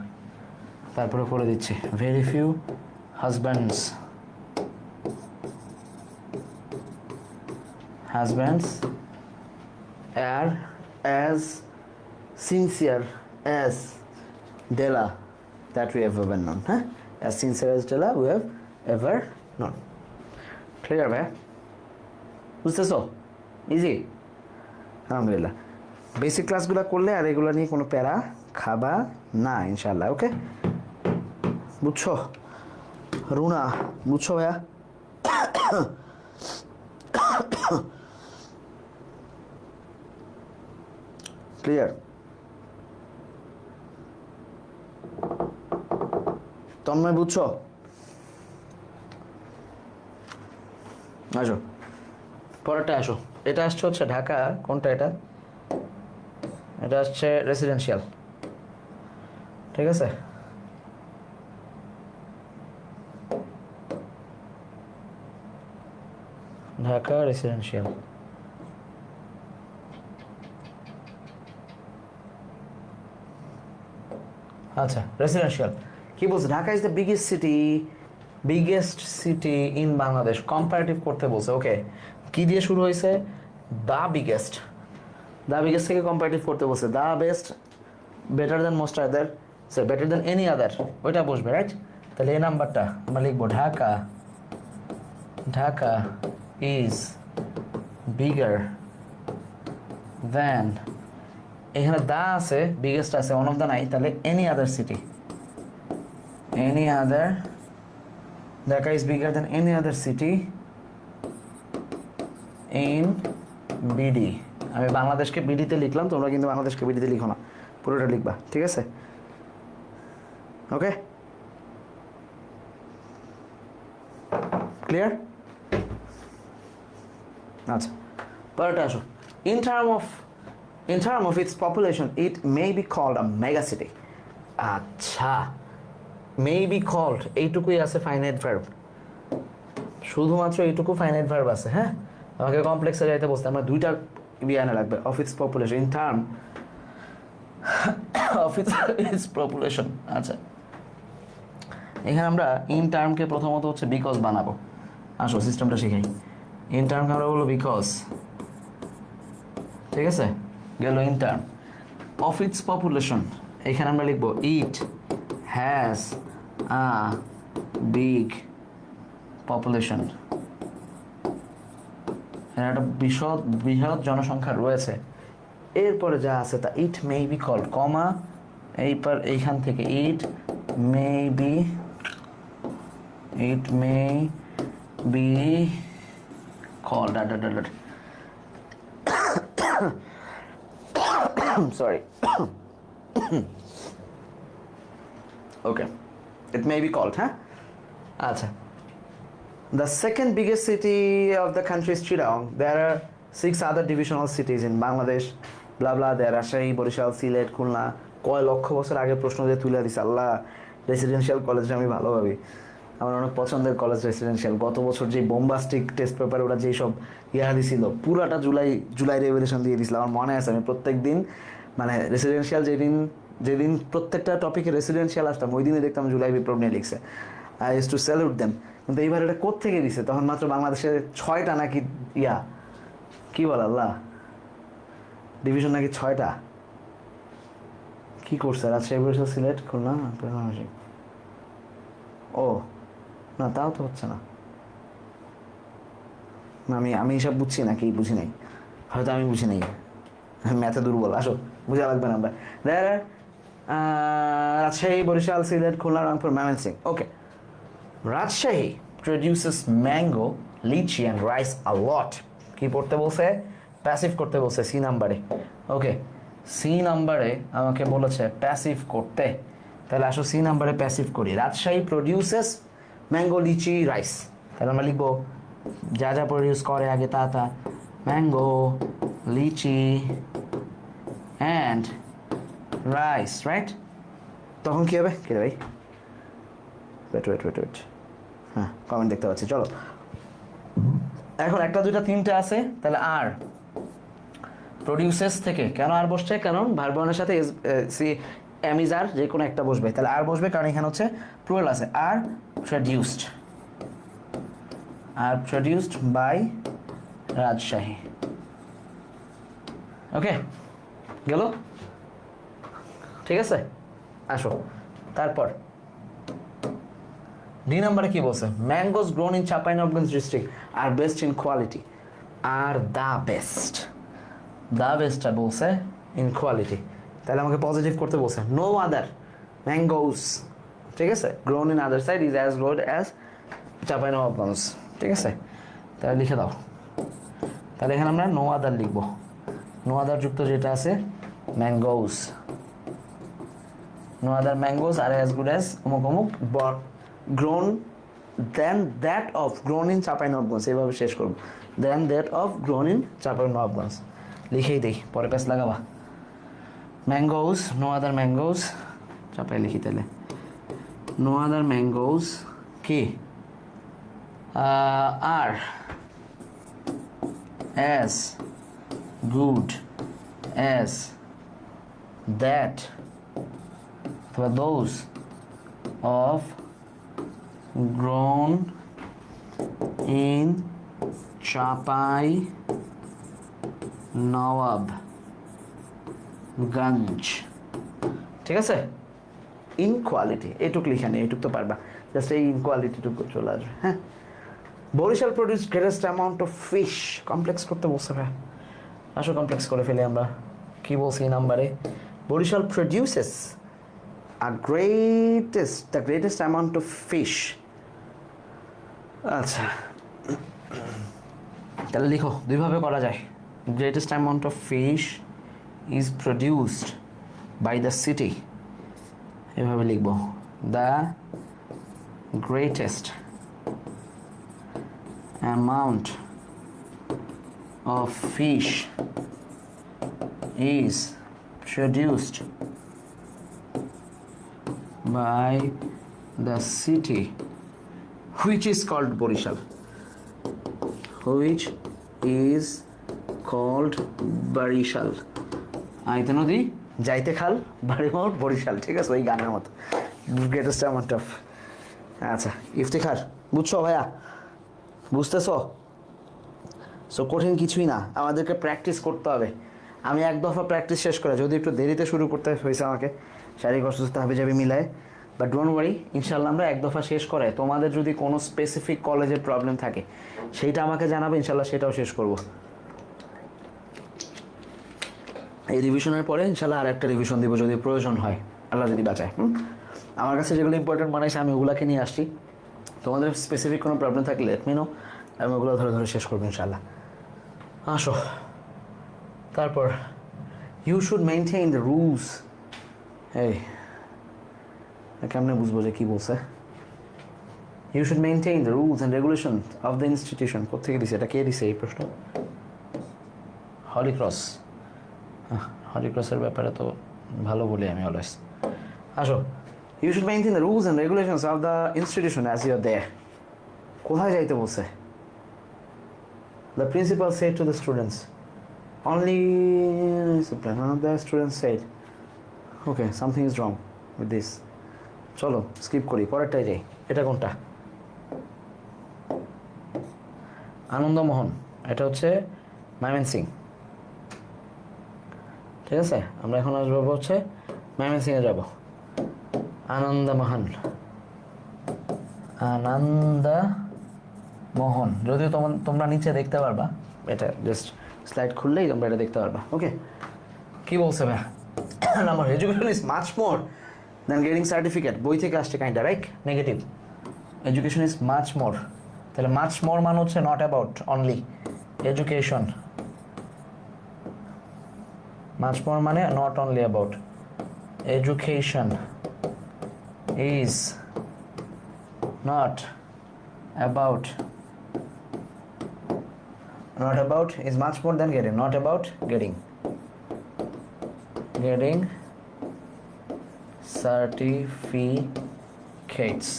তারপরে করে দিচ্ছি, very few husbands are as sincere as Della that we have ever known, huh? As sincere as Della we have ever known. Clear ভাই, বুঝতেছো? ইজি, আলহামদুলিল্লাহ। বেসিক ক্লাসগুলো করলে আর এগুলো নিয়ে কোনো প্যারা খাবা না ইনশাল্লাহ, ওকে? বুঝছো রুনা, বুঝছো ভাইয়া? ক্লিয়ার? তন্ময় বুঝছো? আসো পরেরটা আসো, এটা আসছে হচ্ছে ঢাকা, কোনটা এটা, এটা আসছে রেসিডেন্সিয়াল, ঠিক আছে। ঢাকা রেসিডেন্সিয়াল, আচ্ছা রেসিডেন্সিয়াল কি বলছে, Dhaka is the biggest city in Bangladesh, comparative করতে বলছে, ওকে। কি দিয়ে শুরু হয়েছে, দ্য বিগেস্ট থেকে কম্পারেটিভ করতে বলছে, the best, better than most other, better than any other, ওইটা বসবে, রাইট। তাহলে এই নাম্বারটা আমরা লিখবো ঢাকা ঢাকা ইজ বিগার দেন, এখানে দা আছে, বিগেস্ট আছে, ওয়ান অফ দ্য নাই, তাহলে any other city, any other, Dhaka is bigger than any other city in BD. আমি বাংলাদেশকে বিডিতে লিখলাম, তোমরা কিন্তু বাংলাদেশকে বিডিতে লিখো না, পুরোটা লিখবা, ঠিক আছে? ওকে, ক্লিয়ার? আচ্ছা, পরেরটা আসো। In term of its population, it may be called a mega city. আচ্ছা, may be called, এইটুকুই আছে ফাইনাইট ভার্ব, শুধুমাত্র এইটুকু ফাইনাইট ভার্ব আছে। হ্যাঁ, আমাকে কমপ্লেক্সে যাইতে বসতে আমার দুইটা বিয়ানে লাগবে। Of its population, in term of its population. আচ্ছা, এখানে আমরা ইন টার্মকে প্রথমত হচ্ছে বিকজ বানাবো। আসো সিস্টেমটা শিখাই। ইন টার্মকে আমরা বলবো বিকজ, ঠিক আছে? গেল in term. Of its population, এখানে আমরা লিখবো it has a big population, একটা বৃহৎ জনসংখ্যা রয়েছে। এরপরে যা আছে তা ইট মে বি কল্ড, কমা এইখান থেকে it may be called, sorry. Okay, it may be called, huh? Acha. The second biggest city of the country is Chittagong. There are 6 other divisional cities in Bangladesh. Blah blah. There are Rajshahi, Borishal, Sylhet, Khulna. কয় লক্ষ বছর আগে প্রশ্ন দিয়ে তুলে দিছে আল্লাহ। Residential কলেজটা আমি ভালো ভাবি, আমার অনেক পছন্দের কলেজ রেসিডেন্সিয়াল। গত বছর যে বোম্বাস্টিক টেস্ট পেপার ওরা যেই সব দিছিল, পুরাটা জুলাই রেভলিউশন দিয়ে দিছিল। আমার মনে আছে আমি প্রত্যেক দিন মানে রেসিডেন্সিয়াল যেদিন প্রত্যেকটা টপিকে রেসিডেন্সিয়াল আসতাম ওই দিনে দেখতাম জুলাই বিপ্লব নিয়ে লিখছে। I use to salute them. কিন্তু এইবার এটা কোত্থেকে দিছে? তখন মাত্র বাংলাদেশের 6টা নাকি কি বল আল্লাহ, ডিভিশন নাকি 6টা। কি করছে? রাজশাহী, বরিশাল, সিলেট, খুলনা, ও না, তাও তো হচ্ছে না। আমি এসব বুঝছি না, কি বুঝি নাই, হয়তো আমি বুঝি নাই, ম্যাথে দুর্বল। আসো, বুঝা লাগবে না আমরা। Rajshahi, Barishal, Sylhet, Khulna, Rangpur, Mymensingh. Okay, Rajshahi produces mango, litchi and rice a lot. কি পড়তে বলছে? প্যাসিভ করতে বলছে সি নাম্বারে। ওকে, সি নাম্বারে আমাকে বলেছে প্যাসিভ করতে, তাহলে আসো সি নাম্বারে প্যাসিভ করি। Rajshahi produces mango, litchi, rice. তাহলে আমরা লিখবো যা যা প্রডিউস করে আগে তা, mango, litchi and rice, right? তখন কী হবে? কে ভাই, ওয়েট, হ্যাঁ কমেন্ট দেখতে পাচ্ছি। চলো, এখন একটা দুইটা তিনটা আছে, তাহলে আর প্রডিউসেস থেকে কেন আর বসছে? কারণ ভার্বনের সাথে এমিজার যে কোনো একটা বসবে, তাহলে আর বসবে কারণ এখানে হচ্ছে প্লুরাল আছে। আর প্রডিউসড বাই রাজশাহী। ওকে, গেল? ঠিক আছে, আসো তারপর ডি নাম্বারে কি বলছে? Mangoes grown in Chapainawabganj district are best in quality. আর দ্য বেস্টটা বলছে ইন কোয়ালিটি, তাহলে আমাকে পজিটিভ করতে বলছে। নো আদার ম্যাঙ্গোস, ঠিক আছে, grown in other side is as good as Chapainawabganj, ঠিক আছে? তাহলে লিখে দাও। তাহলে এখানে আমরা নো আদার লিখবো। নো আদার যুক্ত যেটা আছে mangoes, no other mangoes are as good as অমুক but grown than that of grown in Chapainawabganj, এইভাবে শেষ করবো। Than that of grown in Chapainawabganj লিখেই দেই, পরে পেস লাগাবা। Mangoes, no other mangoes, Chapai লিখি তাহলে। নো আদার ম্যাঙ্গোস কি are as good as that অথবা those of grown in Chapainawabganj, ঠিক আছে? ইনকোয়ালিটি এইটুক লিখে নেই, এইটুক তো পারবা, জাস্ট এই ইনকোয়ালিটিটুকু চলে আসবে। হ্যাঁ, Barishal produce greatest amount of fish. Complex করতে বলছে ভাই, আসো কমপ্লেক্স করে ফেলি আমরা। কি বলছি এই নাম্বারে? Barishal produces the greatest amount of fish. আচ্ছা, তাহলে লিখো, দুইভাবে করা যায়। Greatest amount of fish is produced by the city, এভাবে লিখবো, the greatest amount of fish is produced by the city which is called Borishal, which is called Barishal. আইতে নদী যাইতে খাল বাড়ি মোট বরিশাল, ঠিক আছে, ওই গানের মতো গ্রেটেস্ট অ্যামাউন্ট অফ। আচ্ছা ইফতেখার, বুঝছো ভাইয়া? বুঝতেছো? সো কঠিন কিছুই না, আমাদেরকে প্র্যাকটিস করতে হবে। আমি এক দফা প্র্যাকটিস শেষ করে, যদি একটু দেরিতে শুরু করতে হয়েছে আমাকে শারীরিক অসুস্থতা হাবি যাবি মিলায়, বাট ডোন্ট ওয়ারি, ইনশাল্লাহ আমরা এক দফা শেষ করে তোমাদের যদি কোনো স্পেসিফিক কলেজের প্রবলেম থাকে সেইটা আমাকে জানাবে, ইনশাল্লাহ সেটাও শেষ করব। এই রিভিশনের পরে ইনশাল্লাহ আর একটা রিভিশন দিব যদি প্রয়োজন হয়, আল্লাহ যদি বাঁচায়। আমার কাছে যেগুলো ইম্পর্টেন্ট মনে হয় আমি ওগুলোকে নিয়ে আসছি। তোমাদের স্পেসিফিক কোনো প্রবলেম থাকলে লেট মি নো, আমি ওগুলো ধরে ধরে শেষ করবো ইনশাল্লাহ। আসো তারপর, you should maintain the rules. এই কেমনে বুঝবো যে কী বলছে? You should maintain the rules and regulation of the institution. কোথেকে দিছে এটা? কে দিছে এই প্রশ্ন? হলিক্রস। হলিক্রসের ব্যাপারে তো ভালো বলি আমি অলওয়েজ। আসো, you should maintain the rules and regulations of the institution as you are there. কোথায় যাইতে বলছে? The principal said to the students. Only the students said, okay, something is wrong with this. চলো skip করি, পরেরটাই যাই। এটা কোনটা? আনন্দমোহন, এটা হচ্ছে ময়মনসিং, ঠিক আছে। আমরা এখন আসবো হচ্ছে ময়মনসিংয়ে যাব। আনন্দমোহন, মোহন, যদিও তোমরা নিচে দেখতে পারবা, এটা জাস্ট স্লাইড খুললেই তোমরা এটা দেখতে পারবা। ওকে, কি বলছে ভাই? Number education is much more than getting certificate. বই থেকে আসছে কাইন্ডটা, right? Negative. Education is much more, তাহলে মাচ মোর মানে হচ্ছে not about only education. Much more মানে not only about education is not about is much more than getting, not about getting certificates.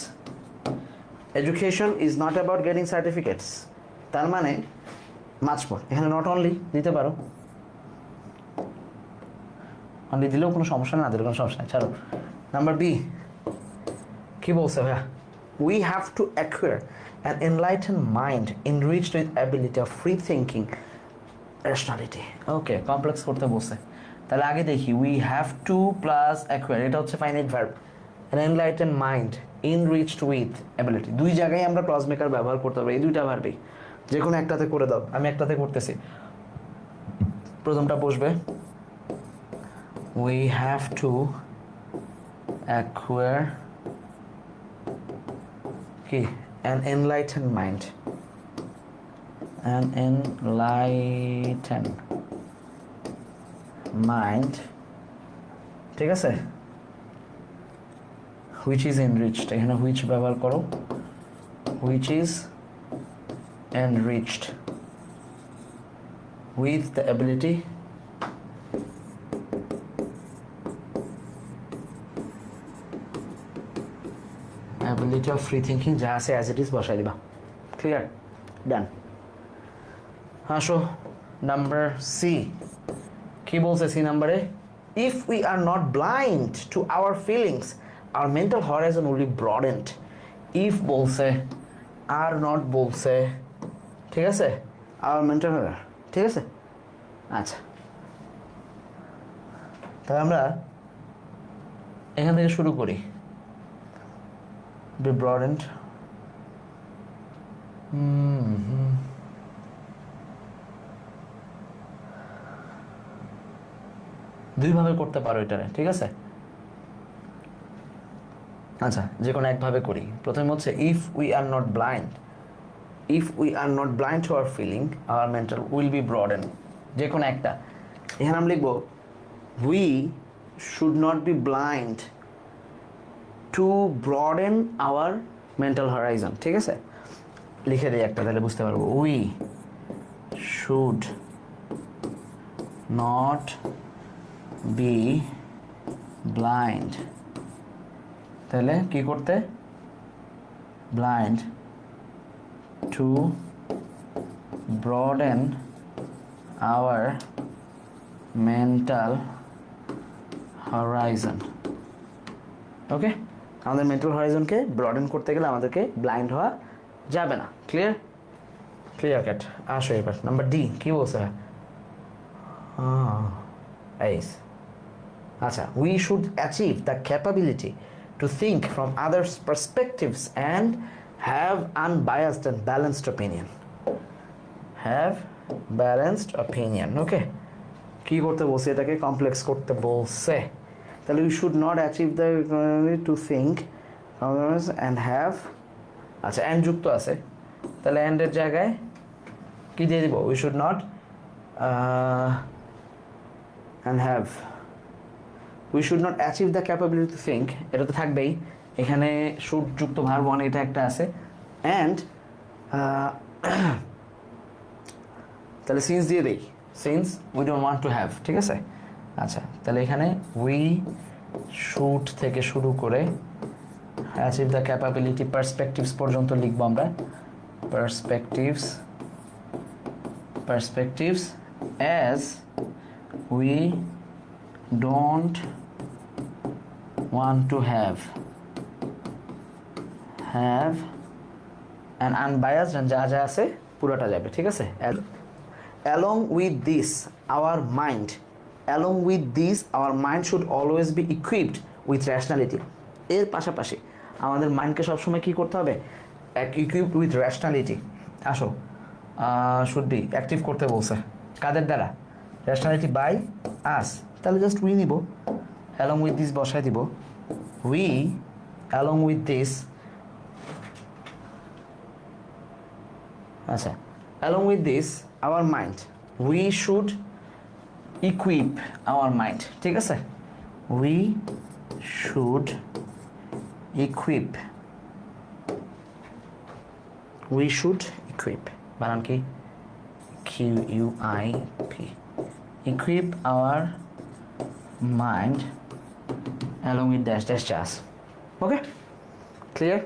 Education is not about getting certificates, তার মানে much more, এখানে not only দিতে পারো, only দিলেও কোনো সমস্যা না, দিলেও কোনো সমস্যা নেই, ছাড়ো। নাম্বার বি কি বলছে ভাইয়া? We have to acquire an enlightened mind enriched with ability of free thinking, rationality. Okay, complex করতে বলছে, তাহলে আগে দেখি we have to plus acquire, এটা হচ্ছে finite verb, an enlightened mind enriched with ability। দুই জায়গায় আমরা ক্লজ মেকার ব্যবহার করতে পারি, এই দুইটা ভার্বই, যে কোনো একটাতে করে দাও। আমি একটাতে করতেছি, প্রথমটা বসবে we have to acquire কি? an enlightened mind, an enlightened mind, ঠিক আছে, which is enriched, এখানে which ব্যবহার করো, which is enriched with the ability ability of free thinking, যা আছে as it is বসাই দিবা। ক্লিয়ার? ডান। আসো নাম্বার সি, কি বলছে সি নাম্বারে? if we are not blind to our feelings, our mental horizon will be broadened. if বলছে, are not বলছে, ঠিক আছে, our mental horizon, ঠিক আছে। আচ্ছা, তাহলে আমরা এখান থেকে শুরু করি। be broadened দুইভাবে করতে পারো এটারে, ঠিক আছে? আচ্ছা, যে কোনো একভাবে করি। প্রথমে হচ্ছে if we are not blind, if we are not blind to our feeling our mental will be broaden. যে কোনো একটা। এখানে আমি লিখবো we should not be blind to broaden our mental horizon, ঠিক আছে? লিখে দিই একটা, তাহলে বুঝতে পারবো। We should not be blind, তাহলে কি করতে? Blind to broaden our mental horizon. Okay, আমাদের মেন্টাল হরাইজনকে ব্রডেন করতে গেলে আমাদেরকে ব্লাইন্ড হওয়া যাবে না। ক্লিয়ার? Clear cut. আসো এবার নাম্বার ডি কি বলছে? আচ্ছা, we should achieve the capability to think from others' perspectives and have unbiased and balanced opinion. Have balanced opinion. Okay, কি করতে বলছে? এটাকে কমপ্লেক্স করতে বলছে। তাহলে we should not achieve the to think from others and have, আচ্ছা and যুক্ত আছে, তাহলে and এর জায়গায় কি দিয়ে দিব? we should not and have, we should not achieve the capability to think, এটা তো থাকবেই। এখানে শুড যুক্ত ভার্ব ওয়ান, এটা একটা আছে। অ্যান্ড তাহলে সিন্স দিয়ে দেই, since we don't want to have, ঠিক আছে? আচ্ছা, তাহলে এখানে উই শুড থেকে শুরু করে অ্যাচিভ দ্য ক্যাপাবিলিটি পার্সপেক্টিভস পর্যন্ত লিখবো আমরা। Perspectives as we don't want to have an unbiased and যা যা আছে পুরোটা যাবে, ঠিক আছে? along with this our mind should always be equipped with rationality. এর পাশাপাশি আমাদের মাইন্ডকে সবসময় কি করতে হবে? equipped with rationality। আসো, should be অ্যাক্টিভ করতে বলছে কাদের দ্বারা? rationality by us। তাহলে জাস্ট উই নিব, অ্যালং উইথ দিস বসায় দিব। উই অ্যালং উইথ দিস, আচ্ছা, along with this our mind, we should equip our mind, ঠিক আছে? We should equip, we should equip, বানান কি? QUIP, equip our mind along with dash dash dash. Okay, clear?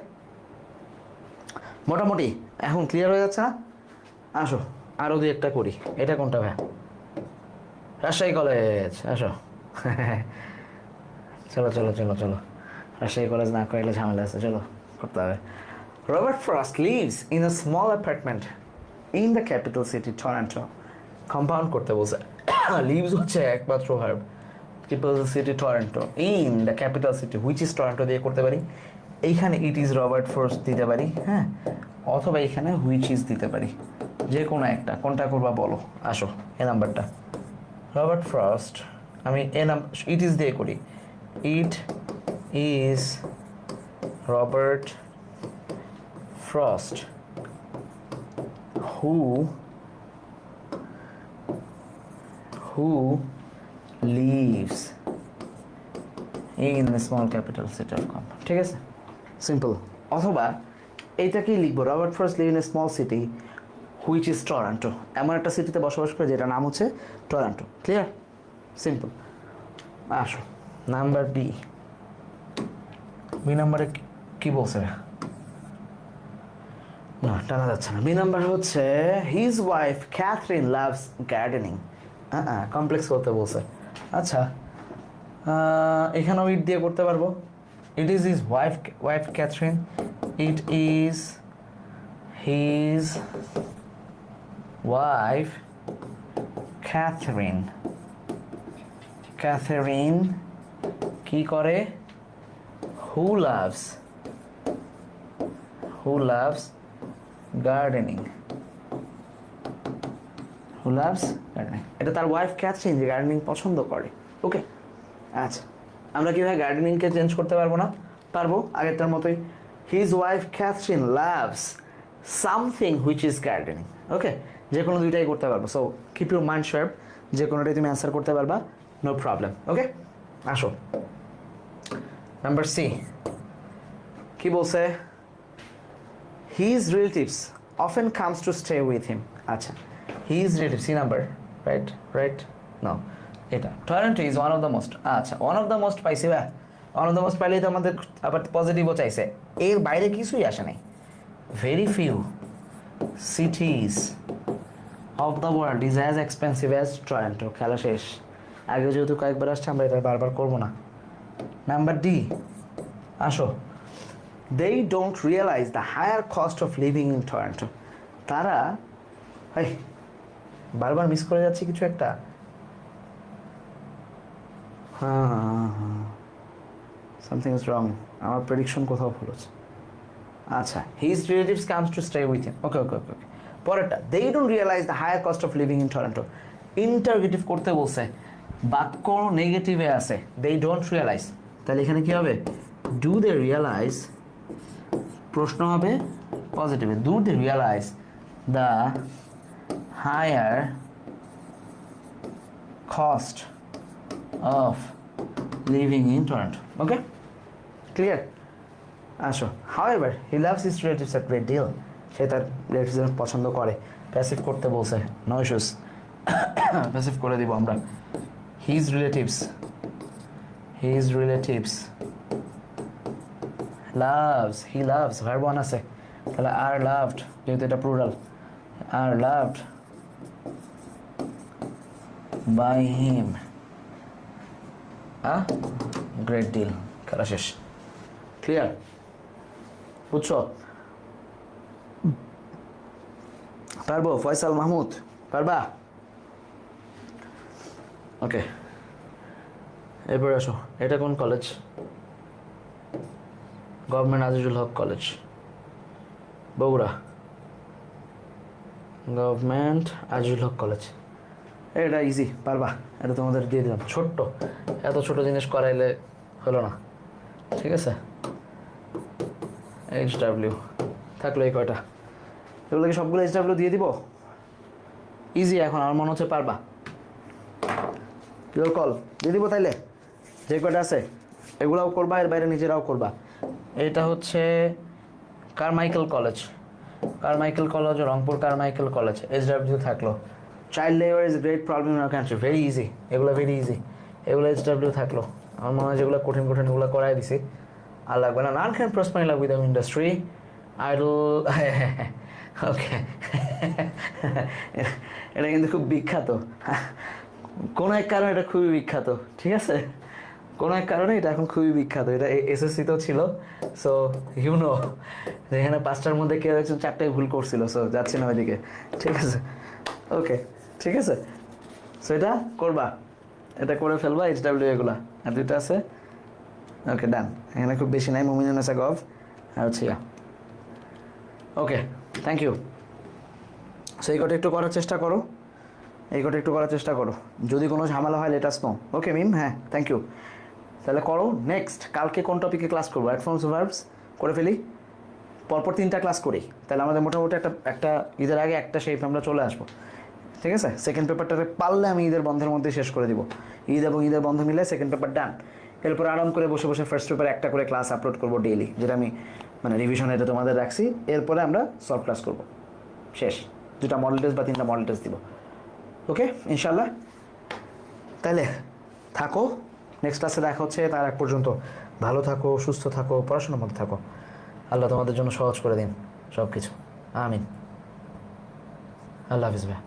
মোটামুটি এখন clear হয়ে যাচ্ছে না? আসো আরও দুই একটা করি। এটা কোনটা ভাই? রাজশাহী কলেজ। আসো চলো চলো চলো চলো, রাজশাহী কলেজ না করাইলে ঝামেলা আছে, চলো করতে হবে। Robert frost lives in a small apartment in the capital city Toronto. Compound করতে বলছে। লিভস হচ্ছে একমাত্র verb. Capital city Toronto, in the capital city which is Toronto দিয়ে করতে পারি। এইখানে ইট ইজ রবার্ট ফ্রস্ট দিতে পারি, হ্যাঁ, অথবা এখানে হুইচ ইজ দিতে পারি, যে কোনো একটা। কোনটা করবা বলো? আসো এ নাম্বারটা, রবার্ট ফ্রস্ট। আমি এ নাম্বার ইট ইজ দিয়ে করি। It is Robert frost who lives in the small capital city of compound, ঠিক আছে? সিম্পল। অথবা এইটাকেই লিখবো, Robert Frost live in a small city which is Toronto. এমন একটা সিটিতে বসবাস করে যেটা নাম হচ্ছে টরন্টো। ক্লিয়ার? সিম্পল। আসো নাম্বার বি। বি নাম্বারে কি বলছে? না, টানা যাচ্ছে না। বি নাম্বার হচ্ছে his wife Catherine loves gardening. Complex করতে বলছে। আচ্ছা, এখানেও ইট দিয়ে করতে পারবো। It is his wife Catherine, it is his wife Catherine. Catherine কি করে? who loves gardening, who loves gardening. এটা তার ওয়াইফ ক্যাথরিন যে গার্ডেনিং পছন্দ করে। ওকে, আচ্ছা আমরা কীভাবে গার্ডেনিংকে চেঞ্জ করতে পারবো না? পারবো, আগেরটার মতোই। His wife Catherine loves something which is gardening. Okay, যে কোনো দুইটাই করতে পারবো। So keep your mind sharp, যে কোনোটাই তুমি অ্যান্সার করতে পারবা, নো প্রবলেম। ওকে, আসো নাম্বার সি কি বলছে? His relatives often comes to stay with him. আচ্ছা, his relative, C number, right right, no এটা Toronto is one of the most. আচ্ছা, ওয়ান অফ দ্য মোস্ট পাইছি বা ওয়ান অফ দ্য মোস্ট পাইলেই তো আমাদের আবার পজিটিভও চাইছে, এর বাইরে কিছুই আসে নাই। Very few সিটিজ of the world is as expensive as Toronto. খেলা শেষ। আগে যেহেতু কয়েকবার আসছে, আমরা এটা বারবার করবো না। নাম্বার ডি, আসো। They don't realize the higher cost of living in Toronto. তারা, এই বারবার মিস করে যাচ্ছে কিছু একটা। সামথিং ইজ রং, আমার প্রেডিকশন কোথাও ভুল হচ্ছে। আচ্ছা, his relatives comes to stay with him. Okay okay okay okay, পরেরটা, they don't realize the higher cost of living in Toronto. Interrogative করতে বলছে, বাক্য নেগেটিভে আছে, দে ডোন্ট রিয়েলাইজ, তাহলে এখানে কি হবে? ডু দে রিয়েলাইজ, প্রশ্ন হবে পজিটিভে, do they realize the higher cost of living in Toronto. Okay, clear? আসো, however he loves his relatives a great deal. সে তার রিলেটিভস পছন্দ করে। প্যাসিভ করতে বলছে, নো ইস্যুস, প্যাসিভ করে দিব আমরা। His relatives, his relatives loves, he loves, verb one আছে, তাহলে আর লাভড, যেহেতু এটা প্লুরাল, আর loved by him a great deal. খেলা শেষ। ক্লিয়ার? বুঝছো? পারবো? ফয়সাল মাহমুদ পারবা? ওকে, এরপরে আসো। এটা কোন কলেজ? গভর্নমেন্ট আজিজুল হক কলেজ, বগুড়া। গভর্নমেন্ট আজিজুল হক কলেজ, এটা ইজি, পারবা। এটা তোমাদের দিয়ে দিলাম, ছোট্ট, এত ছোট জিনিস করাইলে হলো না, ঠিক আছে? HW থাকলো এই কয়টা, এগুলোকে সবগুলো HW দিয়ে দিব। ইজি, এখন আমার মনে হচ্ছে পারবা। ইউর কল, দিয়ে দিব তাইলে। যে কয়টা আছে এগুলাও করবা, এর বাইরে নিজেরাও করবা। এটা হচ্ছে Carmichael college, Carmichael college, Rangpur Carmichael college, HW থাকলো। Child labour is great problem in our country, very easy, এগুলো ভেরি ইজি, এগুলো HW থাকলো। আমার মনে হয় যেগুলো কঠিন কঠিন এগুলো করাই দিছি, আর লাগবে না। None can prosper in love with industry, idle. Okay, এটা কিন্তু খুব বিখ্যাত, কোনো এক কারণে এটা খুবই বিখ্যাত, ঠিক আছে? কোনো এক কারণে এটা এখন খুবই বিখ্যাত। এটা SSC-তেও ছিল। সো ইউনো, এখানে 5টার মধ্যে কেউ একজন 4টায় ভুল করছিল, সো যাচ্ছি না ওইদিকে, ঠিক আছে? ওকে, ঠিক আছে। সো এটা করবা, এটা করে ফেলবা। HW এগুলা আর দুইটা আছে। ওকে, ডান। এখানে খুব বেশি নাই, মুমিনুন্নেসা গভ আর হচ্ছে ওকে, থ্যাংক ইউ। সো এই কটা একটু করার চেষ্টা করো, এই কটা একটু করার চেষ্টা করো। যদি কোনো ঝামেলা হয় লেট আস নো। ওকে মিম, হ্যাঁ, থ্যাংক ইউ। তাহলে করো। নেক্সট কালকে কোন টপিকে ক্লাস করবো? অ্যাড ফর্মস ভার্বস করে ফেলি, পরপর 3টা ক্লাস করি, তাহলে আমাদের মোটামুটি একটা ঈদের আগে একটা শেপ আমরা চলে আসবো, ঠিক আছে? সেকেন্ড পেপারটাতে পারলে আমি ঈদের বন্ধের মধ্যে শেষ করে দিব। ঈদ এবং ঈদের বন্ধ মিলে সেকেন্ড পেপার ডান। এরপর আরাম করে বসে বসে ফার্স্ট পেপার একটা করে ক্লাস আপলোড করবো ডেইলি, যেটা আমি মানে রিভিশন এটা তোমাদের রাখছি। এরপরে আমরা সলভ ক্লাস করবো, শেষ। 2টা মডেল টেস্ট বা 3টা মডেল টেস্ট দিব, ওকে ইনশাল্লাহ। তাহলে থাকো, নেক্সট ক্লাসে দেখা হচ্ছে। তার এক পর্যন্ত ভালো থাকো, সুস্থ থাকো, পড়াশোনার মধ্যে থাকো। আল্লাহ তোমাদের জন্য সহজ করে দিন সব কিছু, আমিন। আল্লাহ হাফিজ ভাই।